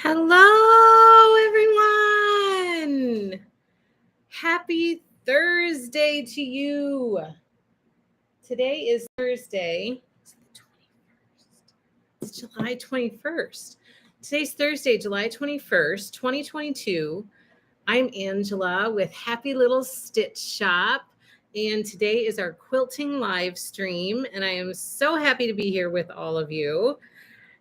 Hello, everyone. Happy Thursday to you. Today is Thursday. It's July 21st. Today's Thursday, July 21st, 2022. I'm Angela with Happy Little Stitch Shop. And today is our quilting live stream. And I am so happy to be here with all of you.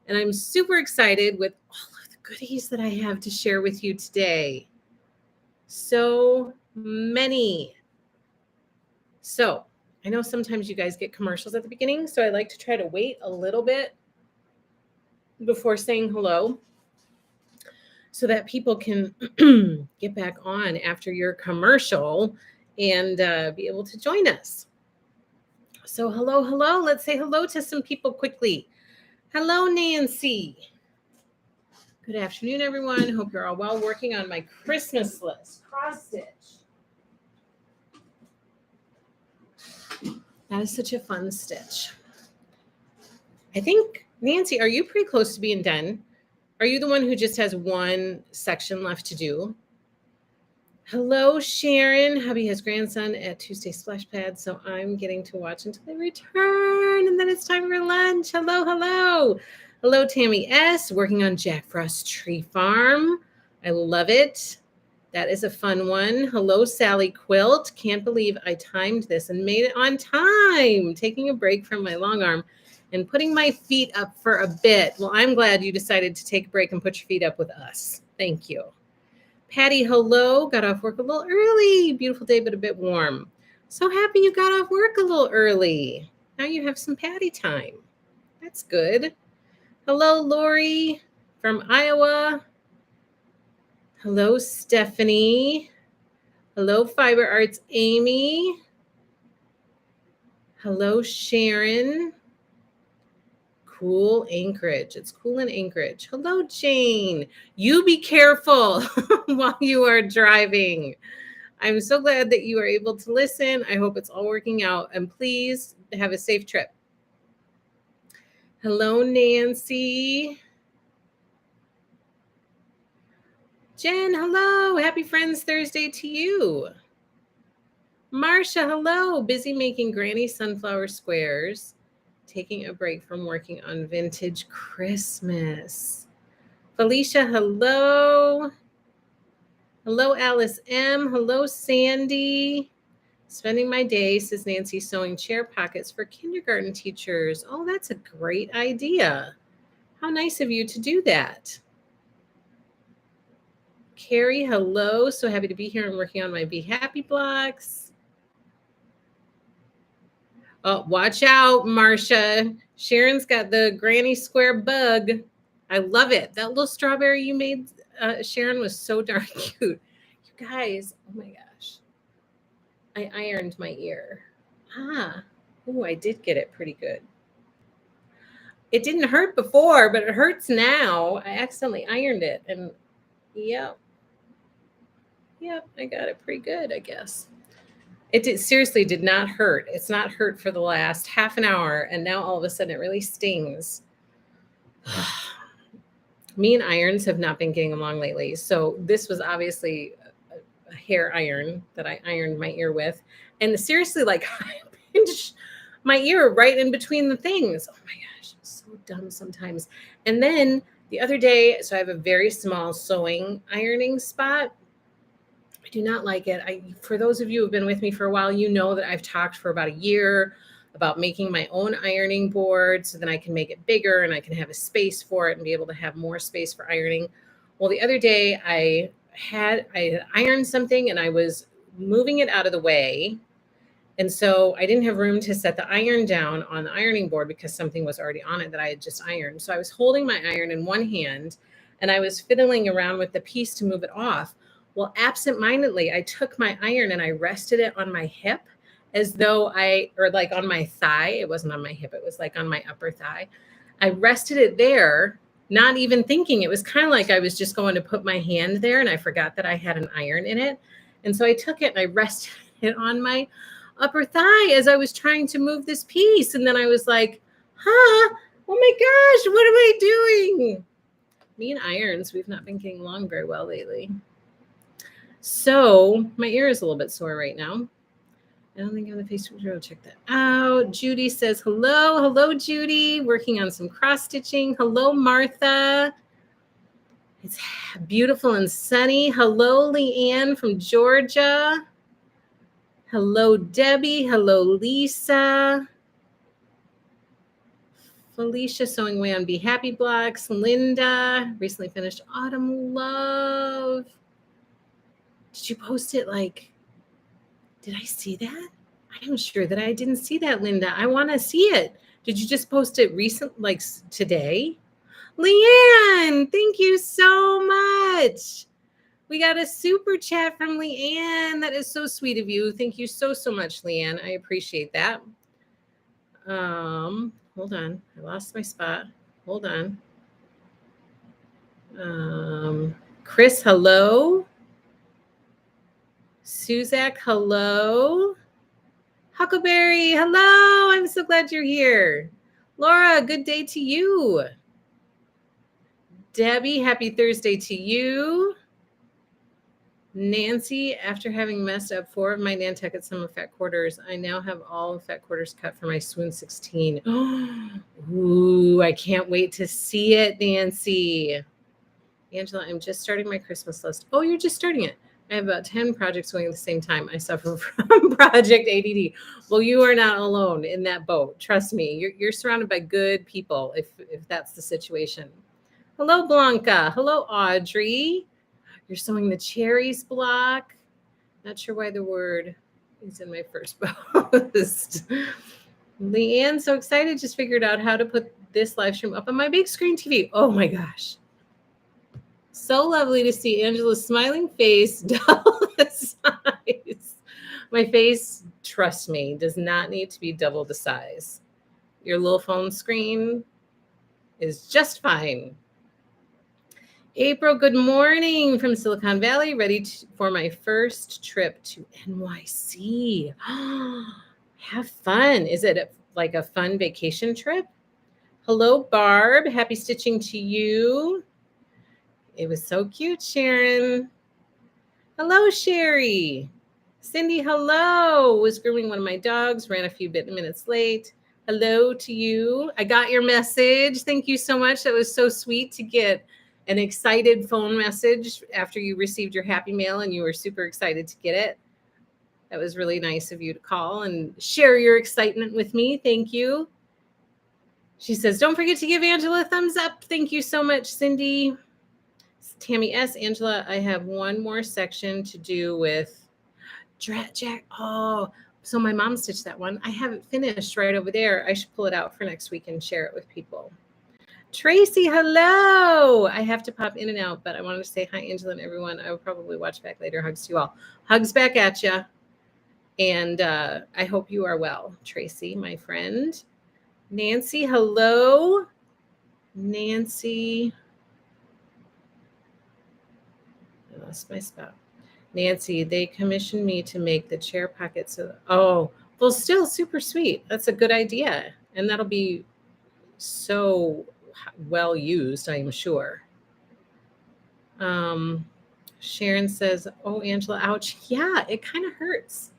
And I'm super excited with all of the goodies that I have to share with you today. So many. So I know sometimes you guys get commercials at the beginning, so I like to try to wait a little bit before saying hello so that people can get back on after your commercial and be able to join us. So hello. Let's say hello to some people quickly. Hello, Nancy. Good afternoon, everyone. Hope you're all well. Working on my Christmas list, cross stitch. That is such a fun stitch. I think, Nancy, are you pretty close to being done? Are you the one who just has one section left to do? Hello, Sharon. Hubby has grandson at Tuesday Splash Pad, so I'm getting to watch until they return, and then it's time for lunch. Hello. Hello, Tammy S. Working on Jack Frost Tree Farm. I love it. That is a fun one. Hello, Sally Quilt. Can't believe I timed this and made it on time. Taking a break from my long arm and putting my feet up for a bit. Well, I'm glad you decided to take a break and put your feet up with us. Thank you. Patty, hello. Got off work a little early. Beautiful day, but a bit warm. So happy you got off work a little early. Now you have some Patty time. That's good. Hello, Lori from Iowa. Hello, Stephanie. Hello, Fiber Arts Amy. Hello, Sharon. Cool Anchorage. It's cool in Anchorage. Hello, Jane. You be careful while you are driving. I'm so glad that you are able to listen. I hope it's all working out. And please have a safe trip. Hello, Nancy. Jen, hello. Happy Friends Thursday to you. Marsha, hello. Busy making granny sunflower squares. Taking a break from working on vintage Christmas. Felicia, hello. Hello, Alice M. Hello, Sandy. Spending my day, says Nancy, sewing chair pockets for kindergarten teachers. Oh, that's a great idea. How nice of you to do that. Carrie, hello. So happy to be here. I'm working on my Be Happy blocks. Oh, watch out, Marcia. Sharon's got the granny square bug. I love it. That little strawberry you made, Sharon, was so darn cute. You guys, oh my gosh. I ironed my ear. Oh, I did get it pretty good. It didn't hurt before, but it hurts now. I accidentally ironed it, and yep, I got it pretty good, I guess. It seriously did not hurt. It's not hurt for the last half an hour, and now all of a sudden it really stings. Me and irons have not been getting along lately, so this was obviously a hair iron that I ironed my ear with, and seriously, like, I pinched my ear right in between the things. Oh my gosh, it's so dumb sometimes. And then the other day, so I have a very small sewing ironing spot. I do not like it. For those of you who have been with me for a while, you know that I've talked for about a year about making my own ironing board so then I can make it bigger and I can have a space for it and be able to have more space for ironing. Well, the other day I ironed something and I was moving it out of the way. And so I didn't have room to set the iron down on the ironing board because something was already on it that I had just ironed. So I was holding my iron in one hand and I was fiddling around with the piece to move it off. Well, absentmindedly, I took my iron and I rested it on my hip as though or like on my thigh. It wasn't on my hip. It was like on my upper thigh. I rested it there, not even thinking. It was kind of like I was just going to put my hand there and I forgot that I had an iron in it. And so I took it and I rested it on my upper thigh as I was trying to move this piece. And then I was like, oh my gosh, what am I doing? Me and irons, we've not been getting along very well lately. So my ear is a little bit sore right now. I don't think I'm on the Facebook group. Check that out. Judy says, hello. Hello, Judy. Working on some cross stitching. Hello, Martha. It's beautiful and sunny. Hello, Leanne from Georgia. Hello, Debbie. Hello, Lisa. Felicia sewing away on Be Happy blocks. Linda recently finished Autumn Love. Did you post it did I see that? I'm sure that I didn't see that, Linda. I want to see it. Did you just post it today? Leanne, thank you so much. We got a super chat from Leanne. That is so sweet of you. Thank you so, so much, Leanne. I appreciate that. Hold on. I lost my spot. Hold on. Chris, hello. Suzak, hello. Huckleberry, hello. I'm so glad you're here. Laura, good day to you. Debbie, happy Thursday to you. Nancy, after having messed up 4 of my Nantucket summer fat quarters, I now have all fat quarters cut for my Swoon 16. Ooh, I can't wait to see it, Nancy. Angela, I'm just starting my Christmas list. Oh, you're just starting it. I have about 10 projects going at the same time. I suffer from Project ADD. Well, you are not alone in that boat. Trust me, you're surrounded by good people if that's the situation. Hello, Blanca. Hello, Audrey. You're sewing the cherries block. Not sure why the word is in my first post. Leanne, so excited. Just figured out how to put this live stream up on my big screen TV. Oh my gosh. So lovely to see Angela's smiling face double the size. My face, trust me, does not need to be double the size. Your little phone screen is just fine. April, good morning from Silicon Valley, ready for my first trip to NYC. Have fun. Is it like a fun vacation trip? Hello, Barb. Happy stitching to you. It was so cute, Sharon. Hello, Sherry. Cindy, hello. Was grooming one of my dogs, ran a few minutes late. Hello to you. I got your message. Thank you so much. That was so sweet to get an excited phone message after you received your happy mail and you were super excited to get it. That was really nice of you to call and share your excitement with me. Thank you. She says, don't forget to give Angela a thumbs up. Thank you so much, Cindy. Tammy S. Angela, I have one more section to do with Jack. Oh, so my mom stitched that one. I haven't finished right over there. I should pull it out for next week and share it with people. Tracy, hello. I have to pop in and out, but I wanted to say hi, Angela and everyone. I will probably watch back later. Hugs to you all. Hugs back at you. And I hope you are well, Tracy, my friend. Nancy, hello. Nancy. I lost my spot. Nancy, they commissioned me to make the chair pockets. Oh, well, still super sweet. That's a good idea. And that'll be so well used, I'm sure. Sharon says, oh, Angela, ouch. Yeah, it kind of hurts.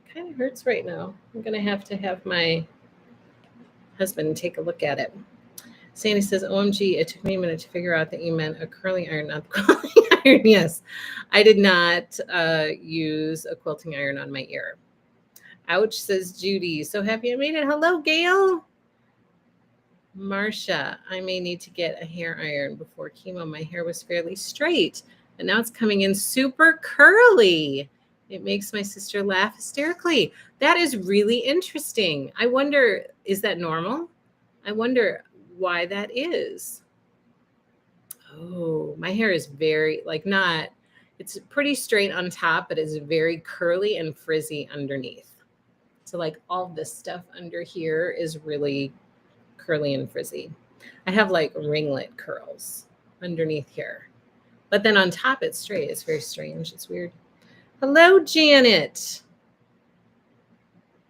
It kind of hurts right now. I'm going to have my husband take a look at it. Sandy says, OMG, it took me a minute to figure out that you meant a curling iron, not the quilting iron. Yes, I did not use a quilting iron on my ear. Ouch, says Judy. So happy I made it. Hello, Gail. Marcia, I may need to get a hair iron. Before chemo, my hair was fairly straight, and now it's coming in super curly. It makes my sister laugh hysterically. That is really interesting. I wonder, is that normal? I wonder why that is. Oh, my hair is very, it's pretty straight on top, but it's very curly and frizzy underneath. So all this stuff under here is really curly and frizzy. I have ringlet curls underneath here, but then on top it's straight. It's very strange. It's weird. Hello, Janet.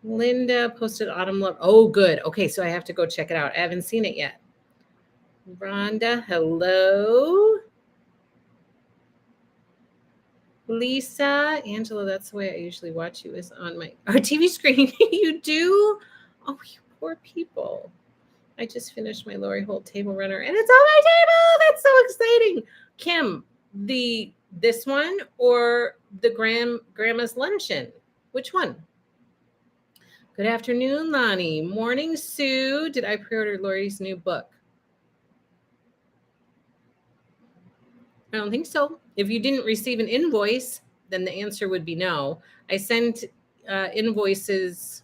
Linda posted Autumn Love. Oh, good. Okay, so I have to go check it out. I haven't seen it yet. Rhonda, hello. Lisa, Angela, that's the way I usually watch you, is on my TV screen. You do? Oh, you poor people. I just finished my Lori Holt table runner and it's on my table. That's so exciting. Kim, this one or the grandma's luncheon? Which one? Good afternoon, Lonnie. Morning, Sue. Did I pre-order Lori's new book? I don't think so. If you didn't receive an invoice, then the answer would be no. I sent invoices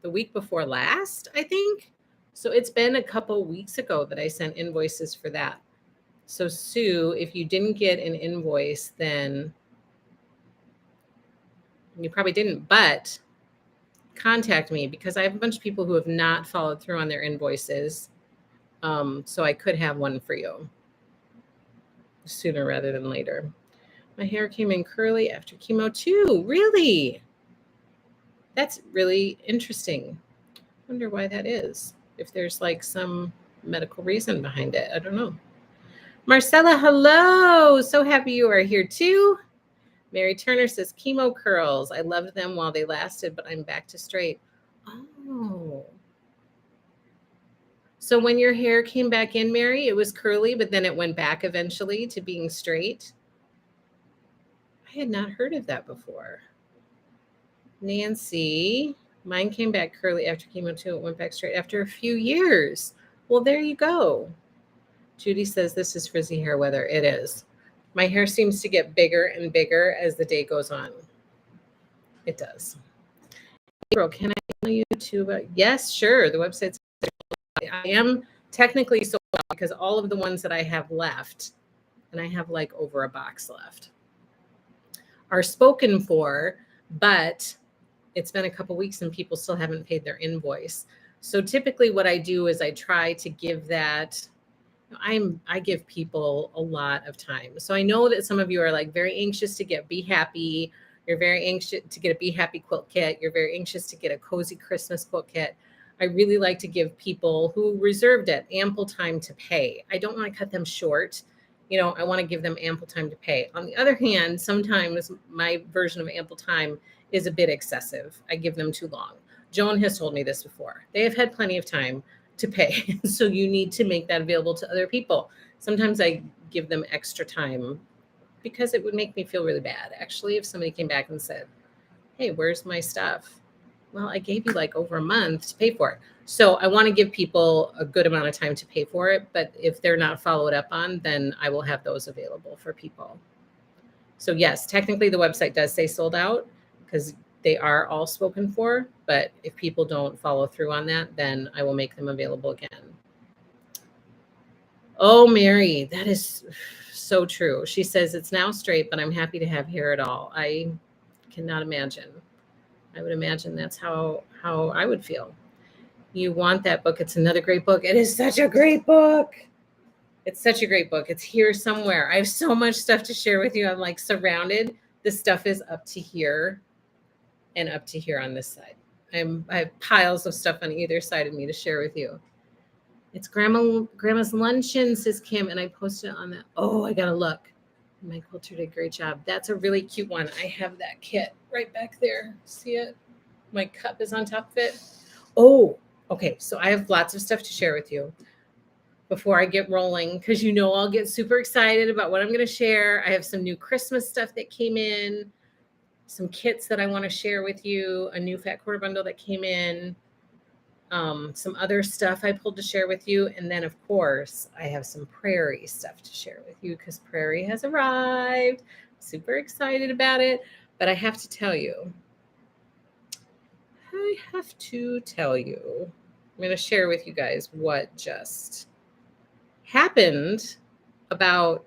the week before last, I think. So it's been a couple weeks ago that I sent invoices for that. So Sue, if you didn't get an invoice, then you probably didn't, but contact me because I have a bunch of people who have not followed through on their invoices. So I could have one for you sooner rather than later. My hair came in curly after chemo too. Really? That's really interesting. Wonder why that is. If there's like some medical reason behind it. I don't know. Marcella, hello. So happy you are here too. Mary Turner says chemo curls. I loved them while they lasted, but I'm back to straight. Oh. So when your hair came back in, Mary, it was curly, but then it went back eventually to being straight. I had not heard of that before. Nancy, mine came back curly after chemo too. It went back straight after a few years. Well, there you go. Judy says this is frizzy hair weather. It is. My hair seems to get bigger and bigger as the day goes on. It does. April, can I tell you too? Yes, sure. The website's. I am technically sold out because all of the ones that I have left, and I have like over a box left, are spoken for, but it's been a couple weeks and people still haven't paid their invoice. So typically what I do is I try to give that. I give people a lot of time. So I know that some of you are like very anxious to get Be Happy. You're very anxious to get a Be Happy quilt kit. You're very anxious to get a cozy Christmas quilt kit. I really like to give people who reserved it ample time to pay. I don't want to cut them short. I want to give them ample time to pay. On the other hand, sometimes my version of ample time is a bit excessive. I give them too long. Joan has told me this before. They have had plenty of time to pay. So you need to make that available to other people. Sometimes I give them extra time because it would make me feel really bad. Actually, if somebody came back and said, hey, where's my stuff? Well, I gave you like over a month to pay for it. So I want to give people a good amount of time to pay for it. But if they're not followed up on, then I will have those available for people. So yes, technically the website does say sold out because they are all spoken for. But if people don't follow through on that, then I will make them available again. Oh, Mary, that is so true. She says it's now straight, but I'm happy to have hair at all. I cannot imagine. I would imagine that's how I would feel. You want that book. It's another great book. It is such a great book. It's such a great book. It's here somewhere. I have so much stuff to share with you. I'm like surrounded. The stuff is up to here and up to here on this side. I have piles of stuff on either side of me to share with you. It's Grandma's Luncheon, says Kim, and I posted it on that. Oh, I gotta look. My quilter did a great job. That's a really cute one. I have that kit right back there. See it? My cup is on top of it. Oh, okay. So I have lots of stuff to share with you before I get rolling because I'll get super excited about what I'm going to share. I have some new Christmas stuff that came in, some kits that I want to share with you, a new fat quarter bundle that came in, some other stuff I pulled to share with you. And then, of course, I have some Prairie stuff to share with you because Prairie has arrived. Super excited about it. But I have to tell you, I'm going to share with you guys what just happened about,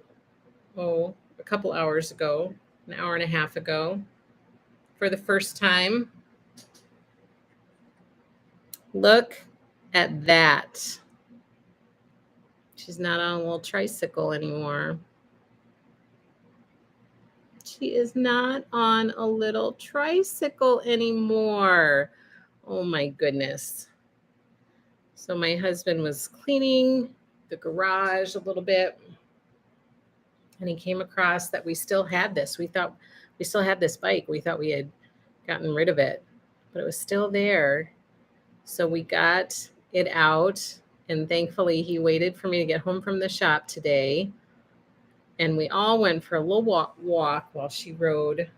a couple hours ago, an hour and a half ago, for the first time. Look at that. She's not on a little tricycle anymore. She is not on a little tricycle anymore. Oh my goodness. So my husband was cleaning the garage a little bit. And he came across that we still had this. We thought we still had this bike. We thought we had gotten rid of it, but it was still there. So we got it out, and thankfully he waited for me to get home from the shop today. And we all went for a little walk while she rode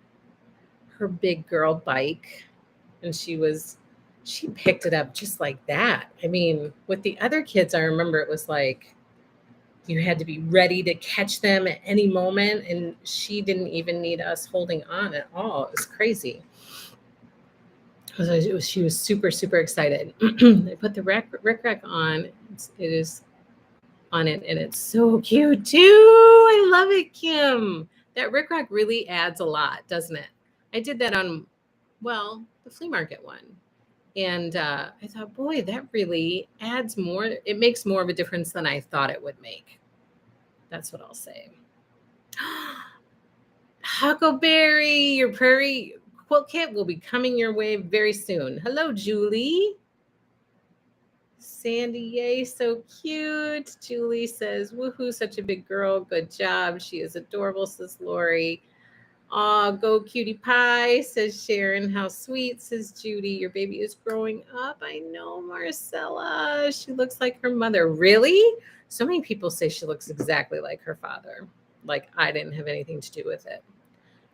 her big girl bike. And she picked it up just like that. I mean, with the other kids, I remember it was like you had to be ready to catch them at any moment. And she didn't even need us holding on at all. It was crazy. She was super, super excited. I put the rec on. It is on it, and it's so cute too. I love it, Kim. That rickrack really adds a lot, doesn't it? I did that on, well, the flea market one. And I thought, boy, that really adds more. It makes more of a difference than I thought it would make. That's what I'll say. Huckleberry, your Prairie quilt kit will be coming your way very soon. Hello, Julie. Sandy, yay, so cute. Julie says, woohoo, such a big girl. Good job. She is adorable, says Lori. Aw, go cutie pie, says Sharon. How sweet, says Judy. Your baby is growing up. I know, Marcella. She looks like her mother. Really? So many people say she looks exactly like her father. Like I didn't have anything to do with it.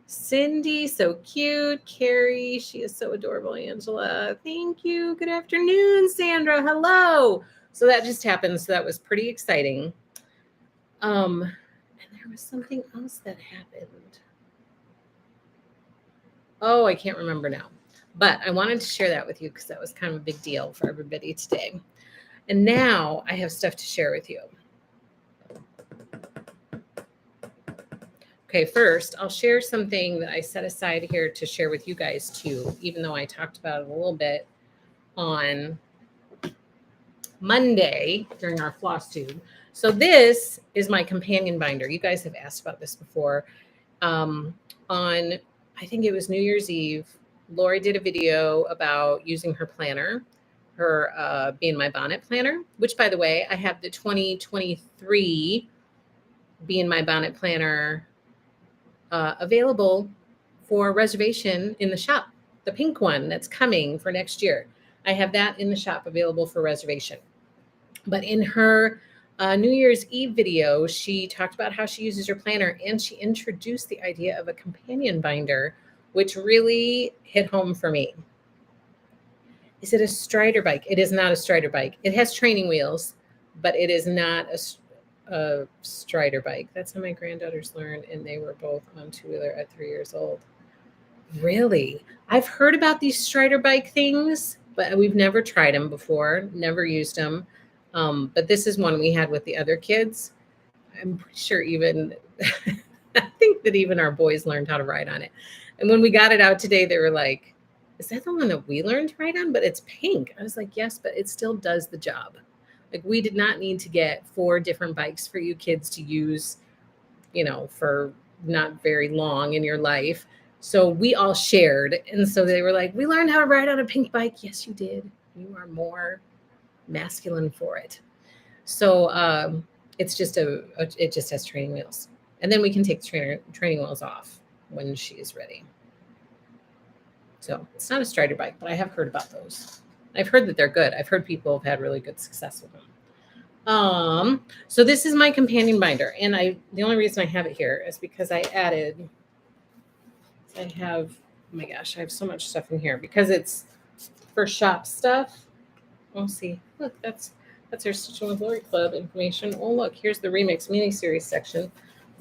Cindy, so cute. Carrie, she is so adorable. Angela, thank you. Good afternoon, Sandra. Hello. So that just happened. So that was pretty exciting. And there was something else that happened. Oh, I can't remember now. But I wanted to share that with you because that was kind of a big deal for everybody today. And now I have stuff to share with you. Okay, first, I'll share something that I set aside here to share with you guys too, even though I talked about it a little bit on Monday during our floss tube. So this is my companion binder. You guys have asked about this before. On, I think it was New Year's Eve, Lori did a video about using her planner, her Be in My Bonnet planner, which, by the way, I have the 2023 Be in My Bonnet planner available for reservation in the shop. The pink one that's coming for next year. I have that in the shop available for reservation. But in her New Year's Eve video, she talked about how she uses her planner, and she introduced the idea of a companion binder, which really hit home for me. Is it a Strider bike? It is not a Strider bike. It has training wheels, but it is not a Strider bike. That's how my granddaughters learned, and they were both on two-wheeler at 3 years old. Really? I've heard about these Strider bike things, but we've never tried them before, never used them. But this is one we had with the other kids. I'm pretty sure even, I think that even our boys learned how to ride on it. And when we got it out today, they were like, is that the one that we learned to ride on? But it's pink. I was like, yes, but it still does the job. Like, we did not need to get 4 different bikes for you kids to use, for not very long in your life. So we all shared. And so they were like, we learned how to ride on a pink bike. Yes, you did. You are more masculine for it. So it's just it just has training wheels. And then we can take the training wheels off when she is ready. So it's not a Strider bike, but I have heard about those. I've heard that they're good. I've heard people have had really good success with them. So this is my companion binder. And the only reason I have it here is because I have, oh my gosh, I have so much stuff in here because it's for shop stuff. We'll see. Look, that's our Stitching with Lori Club information. Oh, look, here's the Remix mini-series section.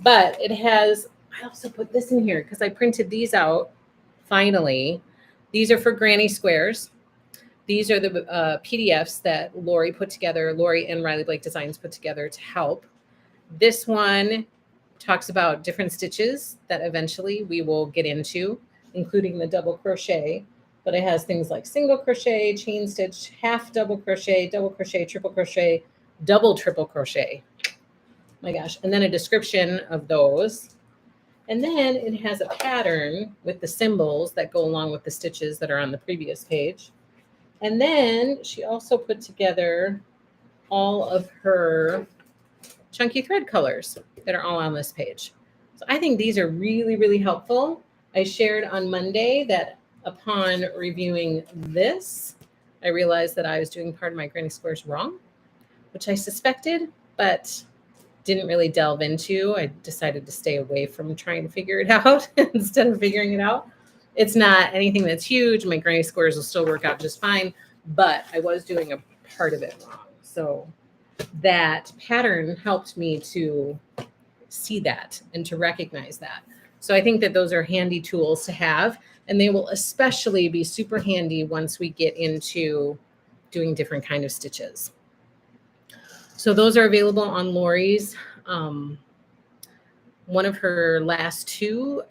But it has, I also put this in here because I printed these out, finally. These are for Granny Squares. These are the PDFs that Lori put together, Lori and Riley Blake Designs put together to help. This one talks about different stitches that eventually we will get into, including the double crochet. But it has things like single crochet, chain stitch, half double crochet, triple crochet, double triple crochet. My gosh. And then a description of those. And then it has a pattern with the symbols that go along with the stitches that are on the previous page. And then she also put together all of her chunky thread colors that are all on this page. So I think these are really, really helpful. I shared on Monday that upon reviewing this, I realized that I was doing part of my granny squares wrong, which I suspected, but didn't really delve into. I decided to stay away from trying to figure it out instead of figuring it out. It's not anything that's huge. My granny squares will still work out just fine, but I was doing a part of it wrong. So that pattern helped me to see that and to recognize that. So I think that those are handy tools to have, and they will especially be super handy once we get into doing different kind of stitches. So those are available on Lori's, one of her last two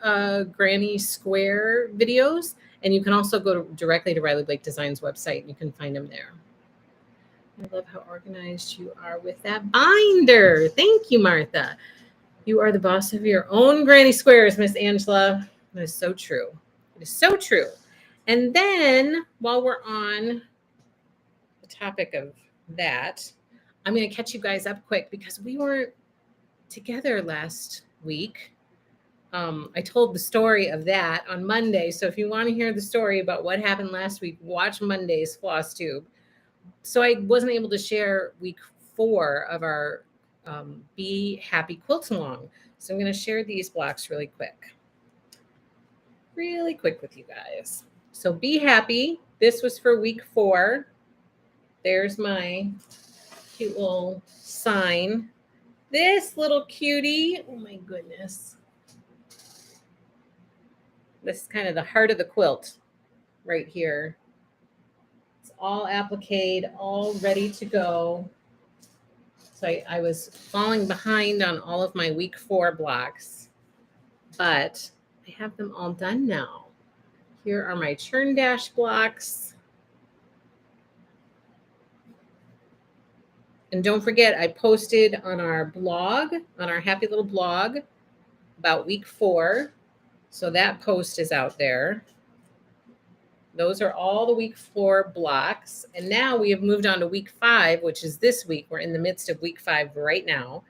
Granny Square videos. And you can also go directly to Riley Blake Design's website. And you can find them there. I love how organized you are with that binder. Thank you, Martha. You are the boss of your own Granny Squares, Miss Angela. That is so true. It is so true. And then while we're on the topic of that, I'm going to catch you guys up quick because we weren't together last week. I told the story of that on Monday. So if you want to hear the story about what happened last week, watch Monday's Floss Tube. So I wasn't able to share week 4 of our Be Happy Quilt Along. So I'm going to share these blocks really quick with you guys. So Be Happy. This was for week 4. There's my cute little sign. This little cutie. Oh my goodness. This is kind of the heart of the quilt right here. It's all appliqued, all ready to go. So I was falling behind on all of my week 4 blocks, but I have them all done now. Here are my churn dash blocks. And don't forget, I posted on our blog, on our happy little blog, about week 4. So that post is out there. Those are all the week 4 blocks. And now we have moved on to week 5, which is this week. We're in the midst of week 5 right now.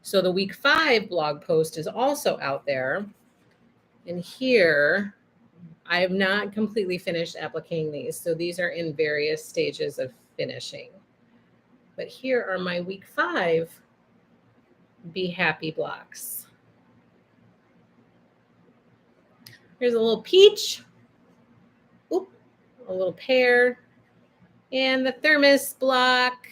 So the week 5 blog post is also out there. And here, I have not completely finished appliquing these. So these are in various stages of finishing. But here are my week 5 Be Happy blocks. Here's a little peach. Oop, a little pear. And the thermos block.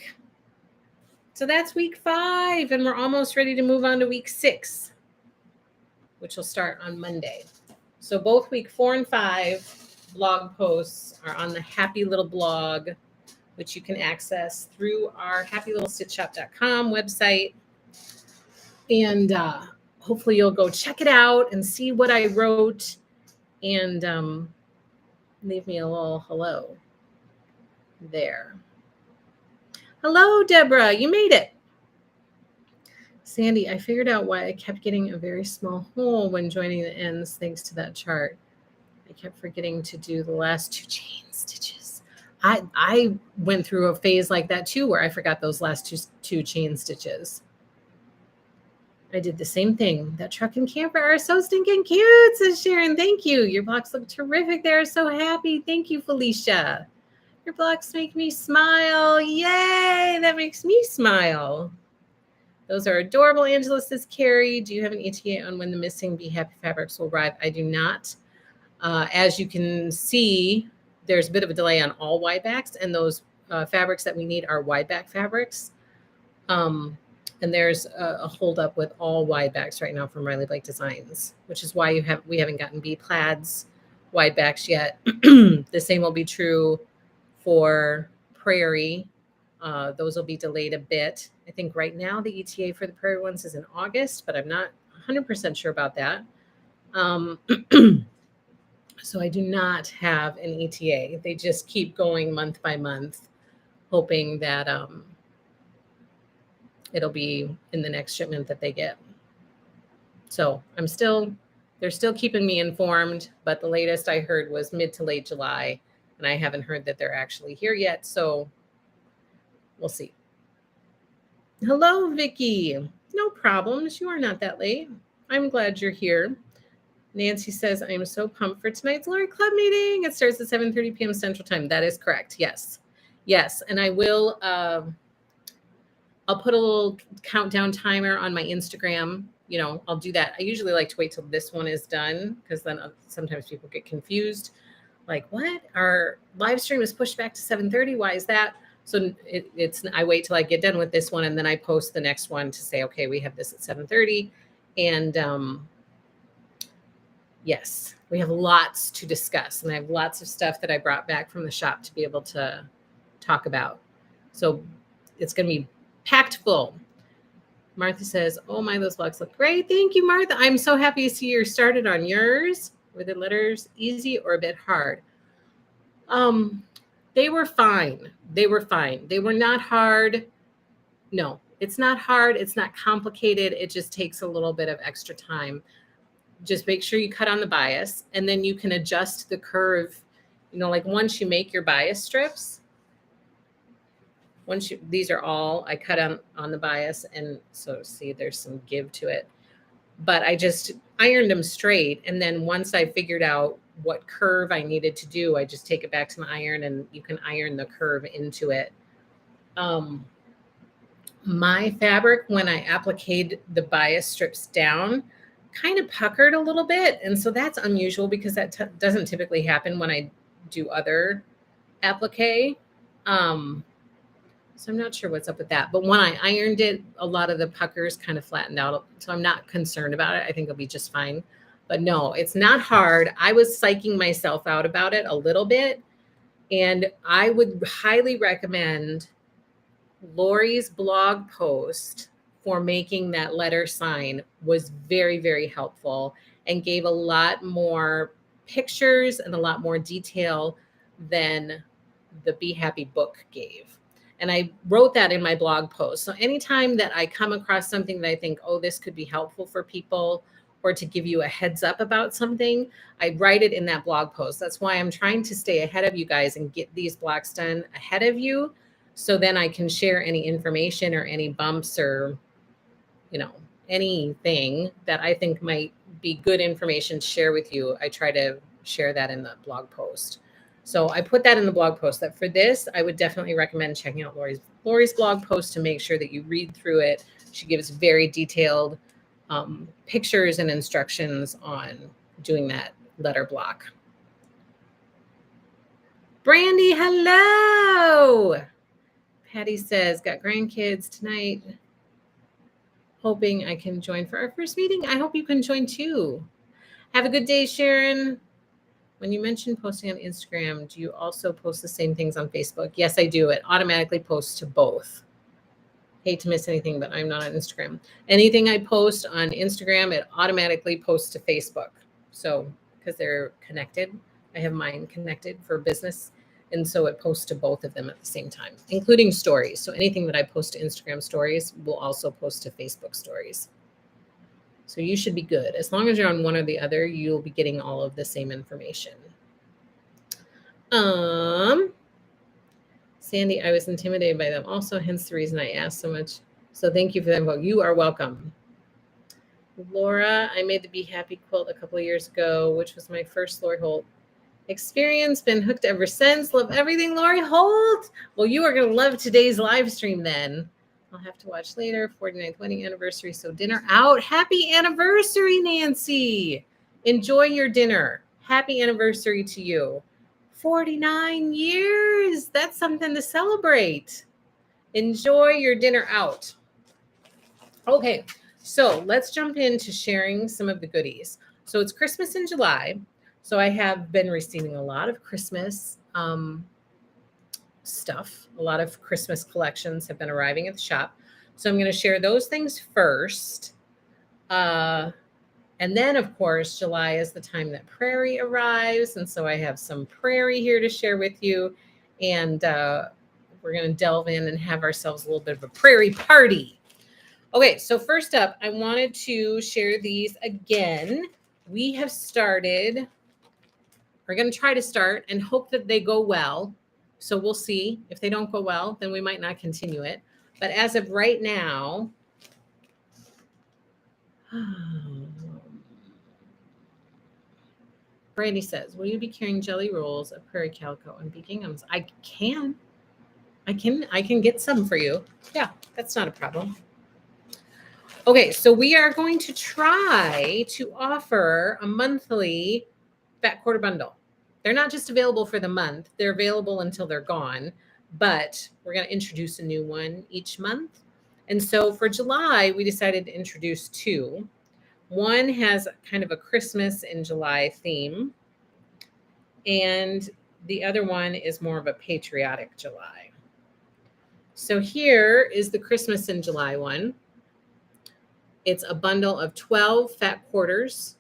So that's week 5. And we're almost ready to move on to week 6, which will start on Monday. So both week 4 and 5 blog posts are on the Happy Little blog, which you can access through our happylittlestitchshop.com website. And hopefully you'll go check it out and see what I wrote and leave me a little hello there. Hello, Deborah. You made it. Sandy, I figured out why I kept getting a very small hole when joining the ends thanks to that chart. I kept forgetting to do the last 2 chain stitches. I went through a phase like that too, where I forgot those last two chain stitches. I did the same thing. That truck and camper are so stinking cute, says Sharon. Thank you. Your blocks look terrific. They're so happy. Thank you, Felicia. Your blocks make me smile. Yay, that makes me smile. Those are adorable. Angela says, Carrie, do you have an ETA on when the missing Be Happy fabrics will arrive? I do not. As you can see, there's a bit of a delay on all wide backs, and those fabrics that we need are wide back fabrics. And there's a holdup with all wide backs right now from Riley Blake Designs, which is why we haven't gotten B plaids wide backs yet. The same will be true for Prairie. Those will be delayed a bit. I think right now the ETA for the Prairie ones is in August, but I'm not 100% sure about that. So I do not have an ETA. They just keep going month by month, hoping that it'll be in the next shipment that they get. So they're still keeping me informed, but the latest I heard was mid to late July, and I haven't heard that they're actually here yet. So we'll see. Hello, Vicky. No problems. You are not that late. I'm glad you're here. Nancy says, I am so pumped for tonight's Lori Club meeting. It starts at 7:30 p.m. Central Time. That is correct. Yes. Yes. And I will, I'll put a little countdown timer on my Instagram. You know, I'll do that. I usually like to wait till this one is done because then sometimes people get confused. Like, what? Our live stream is pushed back to 7:30. Why is that? So I wait till I get done with this one and then I post the next one to say, okay, we have this at 7:30. And yes, we have lots to discuss. And I have lots of stuff that I brought back from the shop to be able to talk about. So it's going to be packed full. Martha says, oh my, those blogs look great. Thank you, Martha. I'm so happy to see you're started on yours. Were the letters easy or a bit hard? They were fine. They were fine. They were not hard. No, it's not hard. It's not complicated. It just takes a little bit of extra time. Just make sure you cut on the bias and then you can adjust the curve. You know, like once you make your bias strips, these are all, I cut on the bias. And so see, there's some give to it, but I just ironed them straight. And then once I figured out what curve I needed to do, I just take it back to my iron and you can iron the curve into it. My fabric, when I appliqued the bias strips down, kind of puckered a little bit. And so that's unusual because that doesn't typically happen when I do other applique. So I'm not sure what's up with that. But when I ironed it, a lot of the puckers kind of flattened out. So I'm not concerned about it. I think it'll be just fine. But no, it's not hard. I was psyching myself out about it a little bit. And I would highly recommend Lori's blog post for making that letter sign was very, very helpful and gave a lot more pictures and a lot more detail than the Be Happy book gave. And I wrote that in my blog post. So anytime that I come across something that I think, oh, this could be helpful for people or to give you a heads up about something, I write it in that blog post. That's why I'm trying to stay ahead of you guys and get these blocks done ahead of you. So then I can share any information or any bumps or, you know, anything that I think might be good information to share with you. I try to share that in the blog post. So I put that in the blog post that for this, I would definitely recommend checking out Lori's blog post to make sure that you read through it. She gives very detailed pictures and instructions on doing that letter block. Brandy, hello. Patty says, got grandkids tonight. Hoping I can join for our first meeting. I hope you can join too. Have a good day, Sharon. When you mentioned posting on Instagram, do you also post the same things on Facebook? Yes, I do. It automatically posts to both. Hate to miss anything, but I'm not on Instagram. Anything I post on Instagram, it automatically posts to Facebook. So, because they're connected, I have mine connected for business. And so it posts to both of them at the same time, including stories. So anything that I post to Instagram stories will also post to Facebook stories. So you should be good. As long as you're on one or the other, you'll be getting all of the same information. Sandy, I was intimidated by them also, hence the reason I asked so much. So thank you for that info. You are welcome. Laura, I made the Be Happy quilt a couple of years ago, which was my first Lori Holt experience. Been hooked ever since. Love everything Lori Holt. Well, you are going to love today's live stream then. I'll have to watch later. 49th wedding anniversary. So dinner out. Happy anniversary, Nancy. Enjoy your dinner. Happy anniversary to you. 49 years. That's something to celebrate. Enjoy your dinner out. Okay, so let's jump into sharing some of the goodies. So it's Christmas in July. So I have been receiving a lot of Christmas stuff. A lot of Christmas collections have been arriving at the shop. So I'm going to share those things first. And then, of course, July is the time that Prairie arrives. And so I have some Prairie here to share with you. And we're going to delve in and have ourselves a little bit of a Prairie party. Okay, so first up, I wanted to share these again. We have started, we're going to try to start and hope that they go well. So we'll see. If they don't go well, then we might not continue it. But as of right now, Brandy says, will you be carrying jelly rolls of Prairie Calico and bee ginghams? I can. I can get some for you. Yeah, that's not a problem. Okay, so we are going to try to offer a monthly fat quarter bundle. They're not just available for the month, they're available until they're gone, but we're going to introduce a new one each month. And so for July, we decided to introduce two. One has kind of a Christmas in July theme, and the other one is more of a patriotic July. So here is the Christmas in July one. It's a bundle of 12 fat quarters,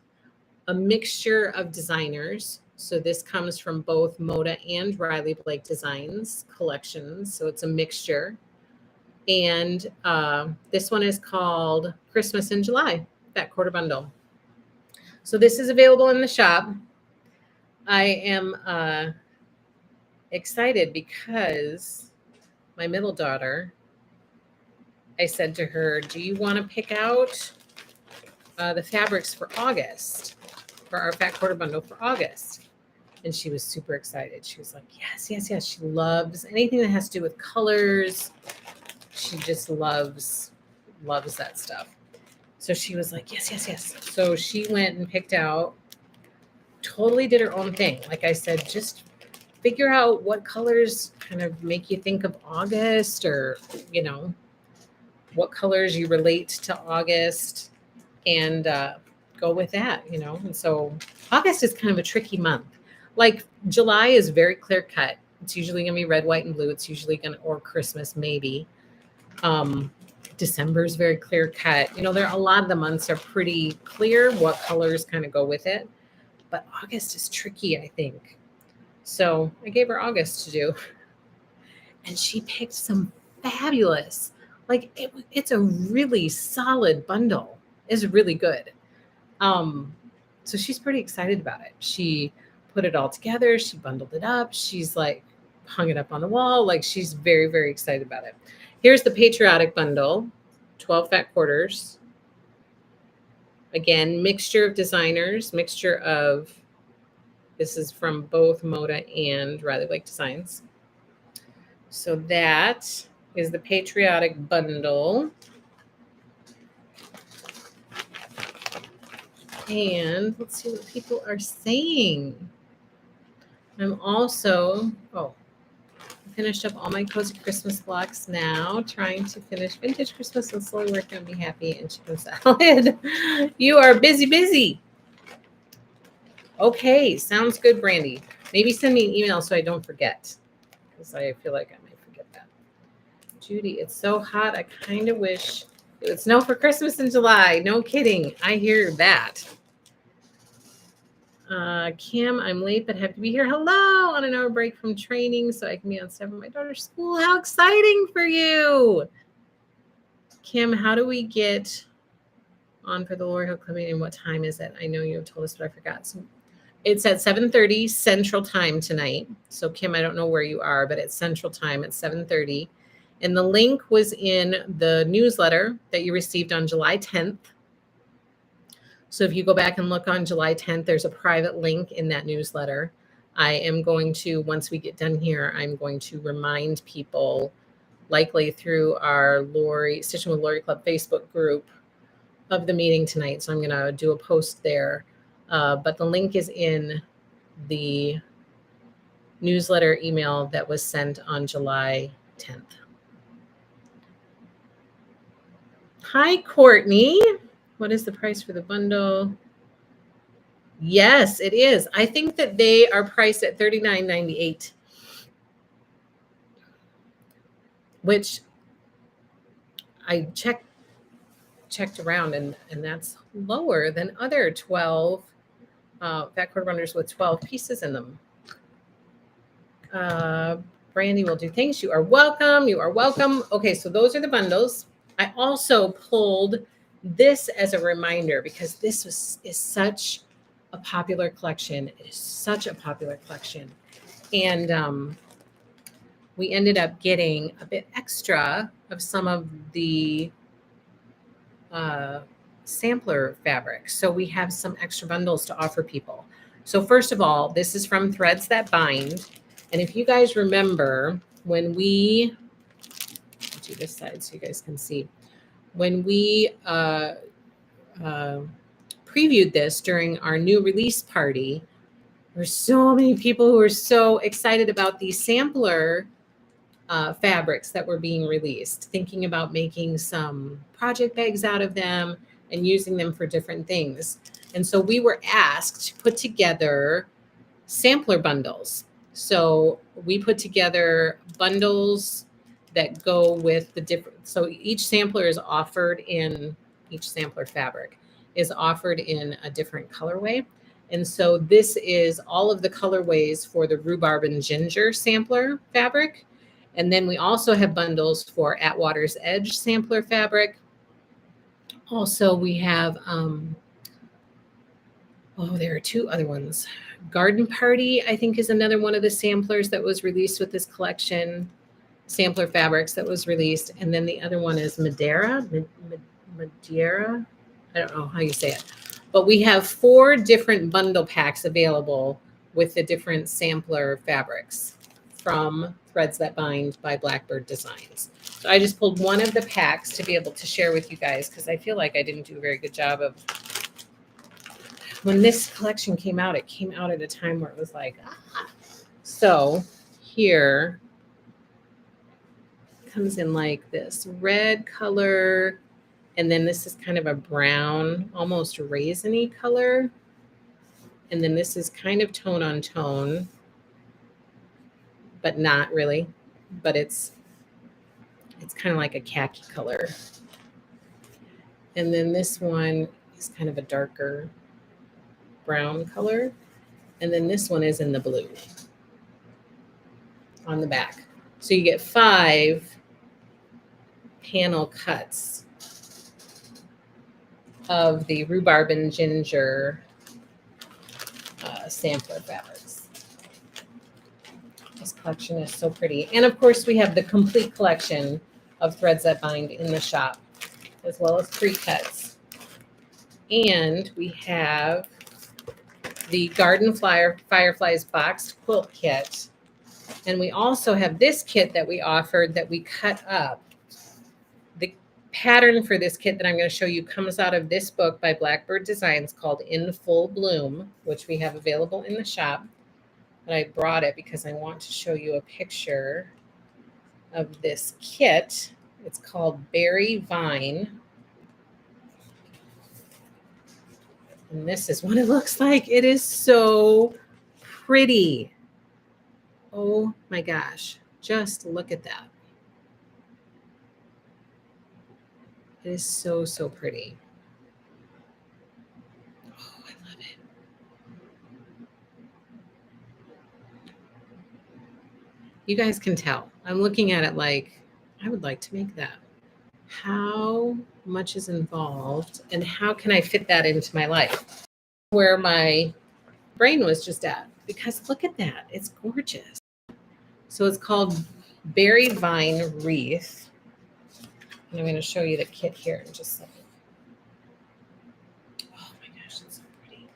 a mixture of designers. So this comes from both Moda and Riley Blake Designs collections. So it's a mixture. And this one is called Christmas in July, fat quarter bundle. So this is available in the shop. I am excited because my middle daughter, I said to her, do you want to pick out the fabrics for August, for our fat quarter bundle for August? And she was super excited. She was like, yes, yes, yes. She loves anything that has to do with colors. She just loves that stuff. So she was like, yes, yes, yes. So she went and picked out, totally did her own thing. Like I said, just figure out what colors kind of make you think of August, or, you know, what colors you relate to August, and go with that, you know. And so August is kind of a tricky month. Like July is very clear cut. It's usually going to be red, white, and blue. It's usually going to, or Christmas maybe. December is very clear cut. You know, there are a lot of the months are pretty clear what colors kind of go with it. But August is tricky, I think. So I gave her August to do. And she picked some fabulous, like it's a really solid bundle. It's really good. So she's pretty excited about it. She put it all together. She bundled it up. She's like hung it up on the wall. Like she's very, very excited about it. Here's the patriotic bundle, 12 fat quarters. Again, mixture of designers, mixture of, this is from both Moda and Riley Blake Designs. So that is the patriotic bundle. And let's see what people are saying. I'm also, finished up all my cozy Christmas blocks now, trying to finish vintage Christmas and slowly working on Be Happy and chicken salad. You are busy. Okay, sounds good, Brandy. Maybe send me an email so I don't forget, because I feel like I might forget that. Judy, it's so hot. I kind of wish it would snow for Christmas in July. No kidding. I hear that. Kim, I'm late, but have to be here. Hello, on an hour break from training, so I can be on staff at my daughter's school. How exciting for you. Kim, how do we get on for the Laurel Hill Club meeting? What time is it? I know you have told us, but I forgot. So it's at 7:30 Central Time tonight. So Kim, I don't know where you are, but it's Central Time at 7:30. And the link was in the newsletter that you received on July 10th. So if you go back and look on July 10th, there's a private link in that newsletter. I am going to, once we get done here, I'm going to remind people, likely through our Stitching with Lori Club Facebook group, of the meeting tonight. So I'm going to do a post there. But the link is in the newsletter email that was sent on July 10th. Hi, Courtney. What is the price for the bundle? Yes, it is. I think that they are priced at $39.98, which I checked around, and that's lower than other 12 fat quarter bundles with 12 pieces in them. Brandy will do things. You are welcome. You are welcome. Okay, so those are the bundles. I also pulled this as a reminder because this is such a popular collection. It is such a popular collection. And we ended up getting a bit extra of some of the sampler fabric. So we have some extra bundles to offer people. So first of all, this is from Threads That Bind. And if you guys remember, when we, I'll do this side so you guys can see, when we previewed this during our new release party, there were so many people who were so excited about these sampler fabrics that were being released, thinking about making some project bags out of them and using them for different things. And so we were asked to put together sampler bundles. So we put together bundles that go with the different, so each sampler is offered in, each sampler fabric is offered in a different colorway. And so this is all of the colorways for the rhubarb and ginger sampler fabric. And then we also have bundles for At Water's Edge sampler fabric. Also, we have, there are two other ones. Garden Party, I think, is another one of the samplers that was released with this collection, sampler fabrics that was released. And then the other one is Madeira. I don't know how you say it. But we have 4 different bundle packs available with the different sampler fabrics from Threads That Bind by Blackbird Designs. So I just pulled one of the packs to be able to share with you guys because I feel like I didn't do a very good job of, when this collection came out, it came out at a time where it was like, ah. So here comes in like this red color, and then this is kind of a brown, almost raisiny color. And then this is kind of tone on tone, but not really, but it's kind of like a khaki color. And then this one is kind of a darker brown color. And then this one is in the blue on the back. So you get 5 panel cuts of the rhubarb and ginger sampler fabrics. This collection is so pretty. And of course, we have the complete collection of Threads That Bind in the shop, as well as pre-cuts. And we have the Garden Fireflies boxed quilt kit. And we also have this kit that we offered that we cut up. The pattern for this kit that I'm going to show you comes out of this book by Blackbird Designs called In Full Bloom, which we have available in the shop. But I brought it because I want to show you a picture of this kit. It's called Berry Vine. And this is what it looks like. It is so pretty. Oh my gosh. Just look at that. It is so, so pretty. Oh, I love it. You guys can tell. I'm looking at it like, I would like to make that. How much is involved and how can I fit that into my life? Where my brain was just at, because look at that. It's gorgeous. So it's called Berry Vine Wreath. And I'm going to show you the kit here in just a second. Oh my gosh, it's so pretty.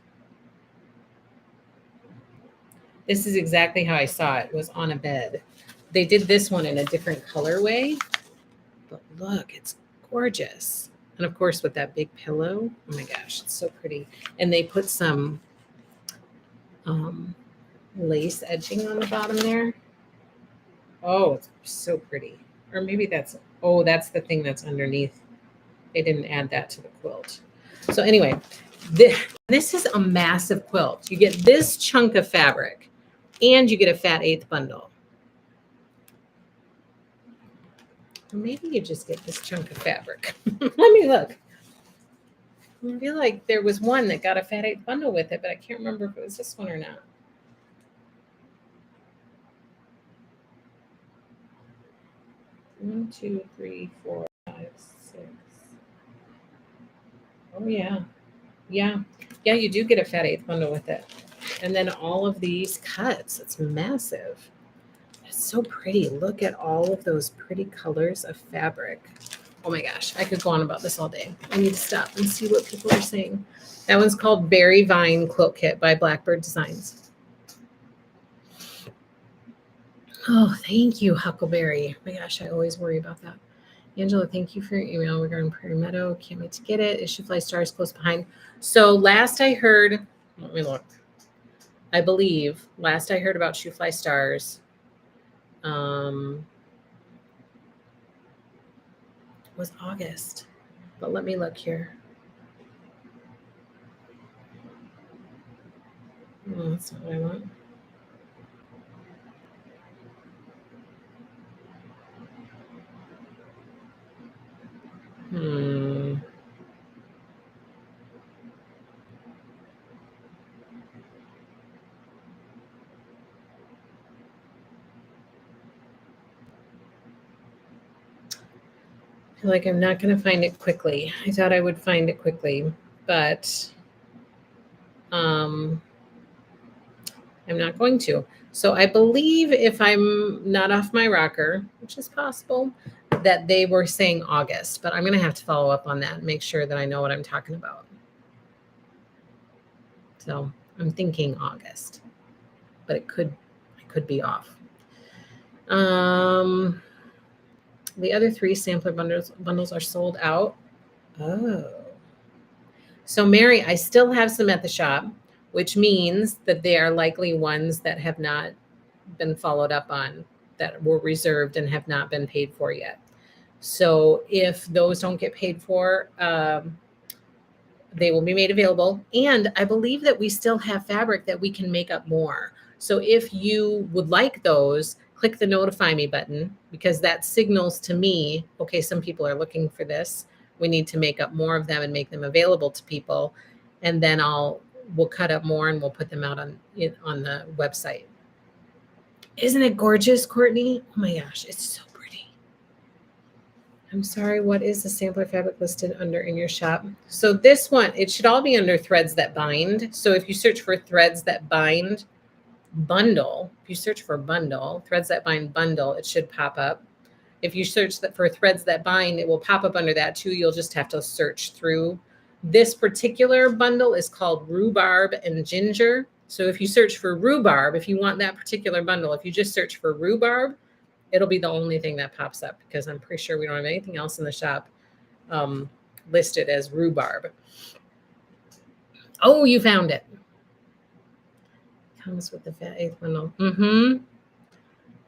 This is exactly how I saw it. It was on a bed. They did this one in a different colorway, but look, it's gorgeous. And of course, with that big pillow, oh my gosh, it's so pretty. And they put some lace edging on the bottom there. Oh, it's so pretty. Or maybe that's the thing that's underneath. They didn't add that to the quilt. So anyway, this is a massive quilt. You get this chunk of fabric and you get a fat 1/8 bundle. Or maybe you just get this chunk of fabric. Let me look. I feel like there was one that got a fat 1/8 bundle with it, but I can't remember if it was this one or not. One, two, three, 4, 5, 6. Oh yeah. Yeah, you do get a fat 1/8 bundle with it. And then all of these cuts. It's massive. It's so pretty. Look at all of those pretty colors of fabric. Oh my gosh, I could go on about this all day. I need to stop and see what people are saying. That one's called Berry Vine Quilt Kit by Blackbird Designs. Oh, thank you, Huckleberry. Oh my gosh, I always worry about that. Angela, thank you for your email regarding Prairie Meadow. Can't wait to get it. Is Shoofly Stars close behind? So last I heard, let me look. I believe last I heard about Shoofly Stars was August. But let me look here. Oh, that's not what I want. I feel like I'm not going to find it quickly. I thought I would find it quickly, but I'm not going to. So I believe, if I'm not off my rocker, which is possible, that they were saying August, but I'm going to have to follow up on that and make sure that I know what I'm talking about. So I'm thinking August, but I could be off. The other 3 sampler bundles are sold out. Oh. So Mary, I still have some at the shop, which means that they are likely ones that have not been followed up on, that were reserved and have not been paid for yet. So if those don't get paid for, they will be made available. And I believe that we still have fabric that we can make up more. So if you would like those, click the notify me button, because that signals to me, okay, some people are looking for this. We need to make up more of them and make them available to people. And then we'll cut up more and we'll put them out on the website. Isn't it gorgeous, Courtney? Oh my gosh, it's so pretty. I'm sorry, what is the sampler fabric listed under in your shop? So this one, it should all be under Threads That Bind. So if you search for Threads That Bind bundle, if you search for bundle, Threads That Bind bundle, it should pop up. If you search for Threads That Bind, it will pop up under that too. You'll just have to search through. This particular bundle is called Rhubarb and Ginger. So if you search for rhubarb, if you want that particular bundle, if you just search for rhubarb, it'll be the only thing that pops up, because I'm pretty sure we don't have anything else in the shop listed as rhubarb. Oh, you found it. Comes with the 8th bundle.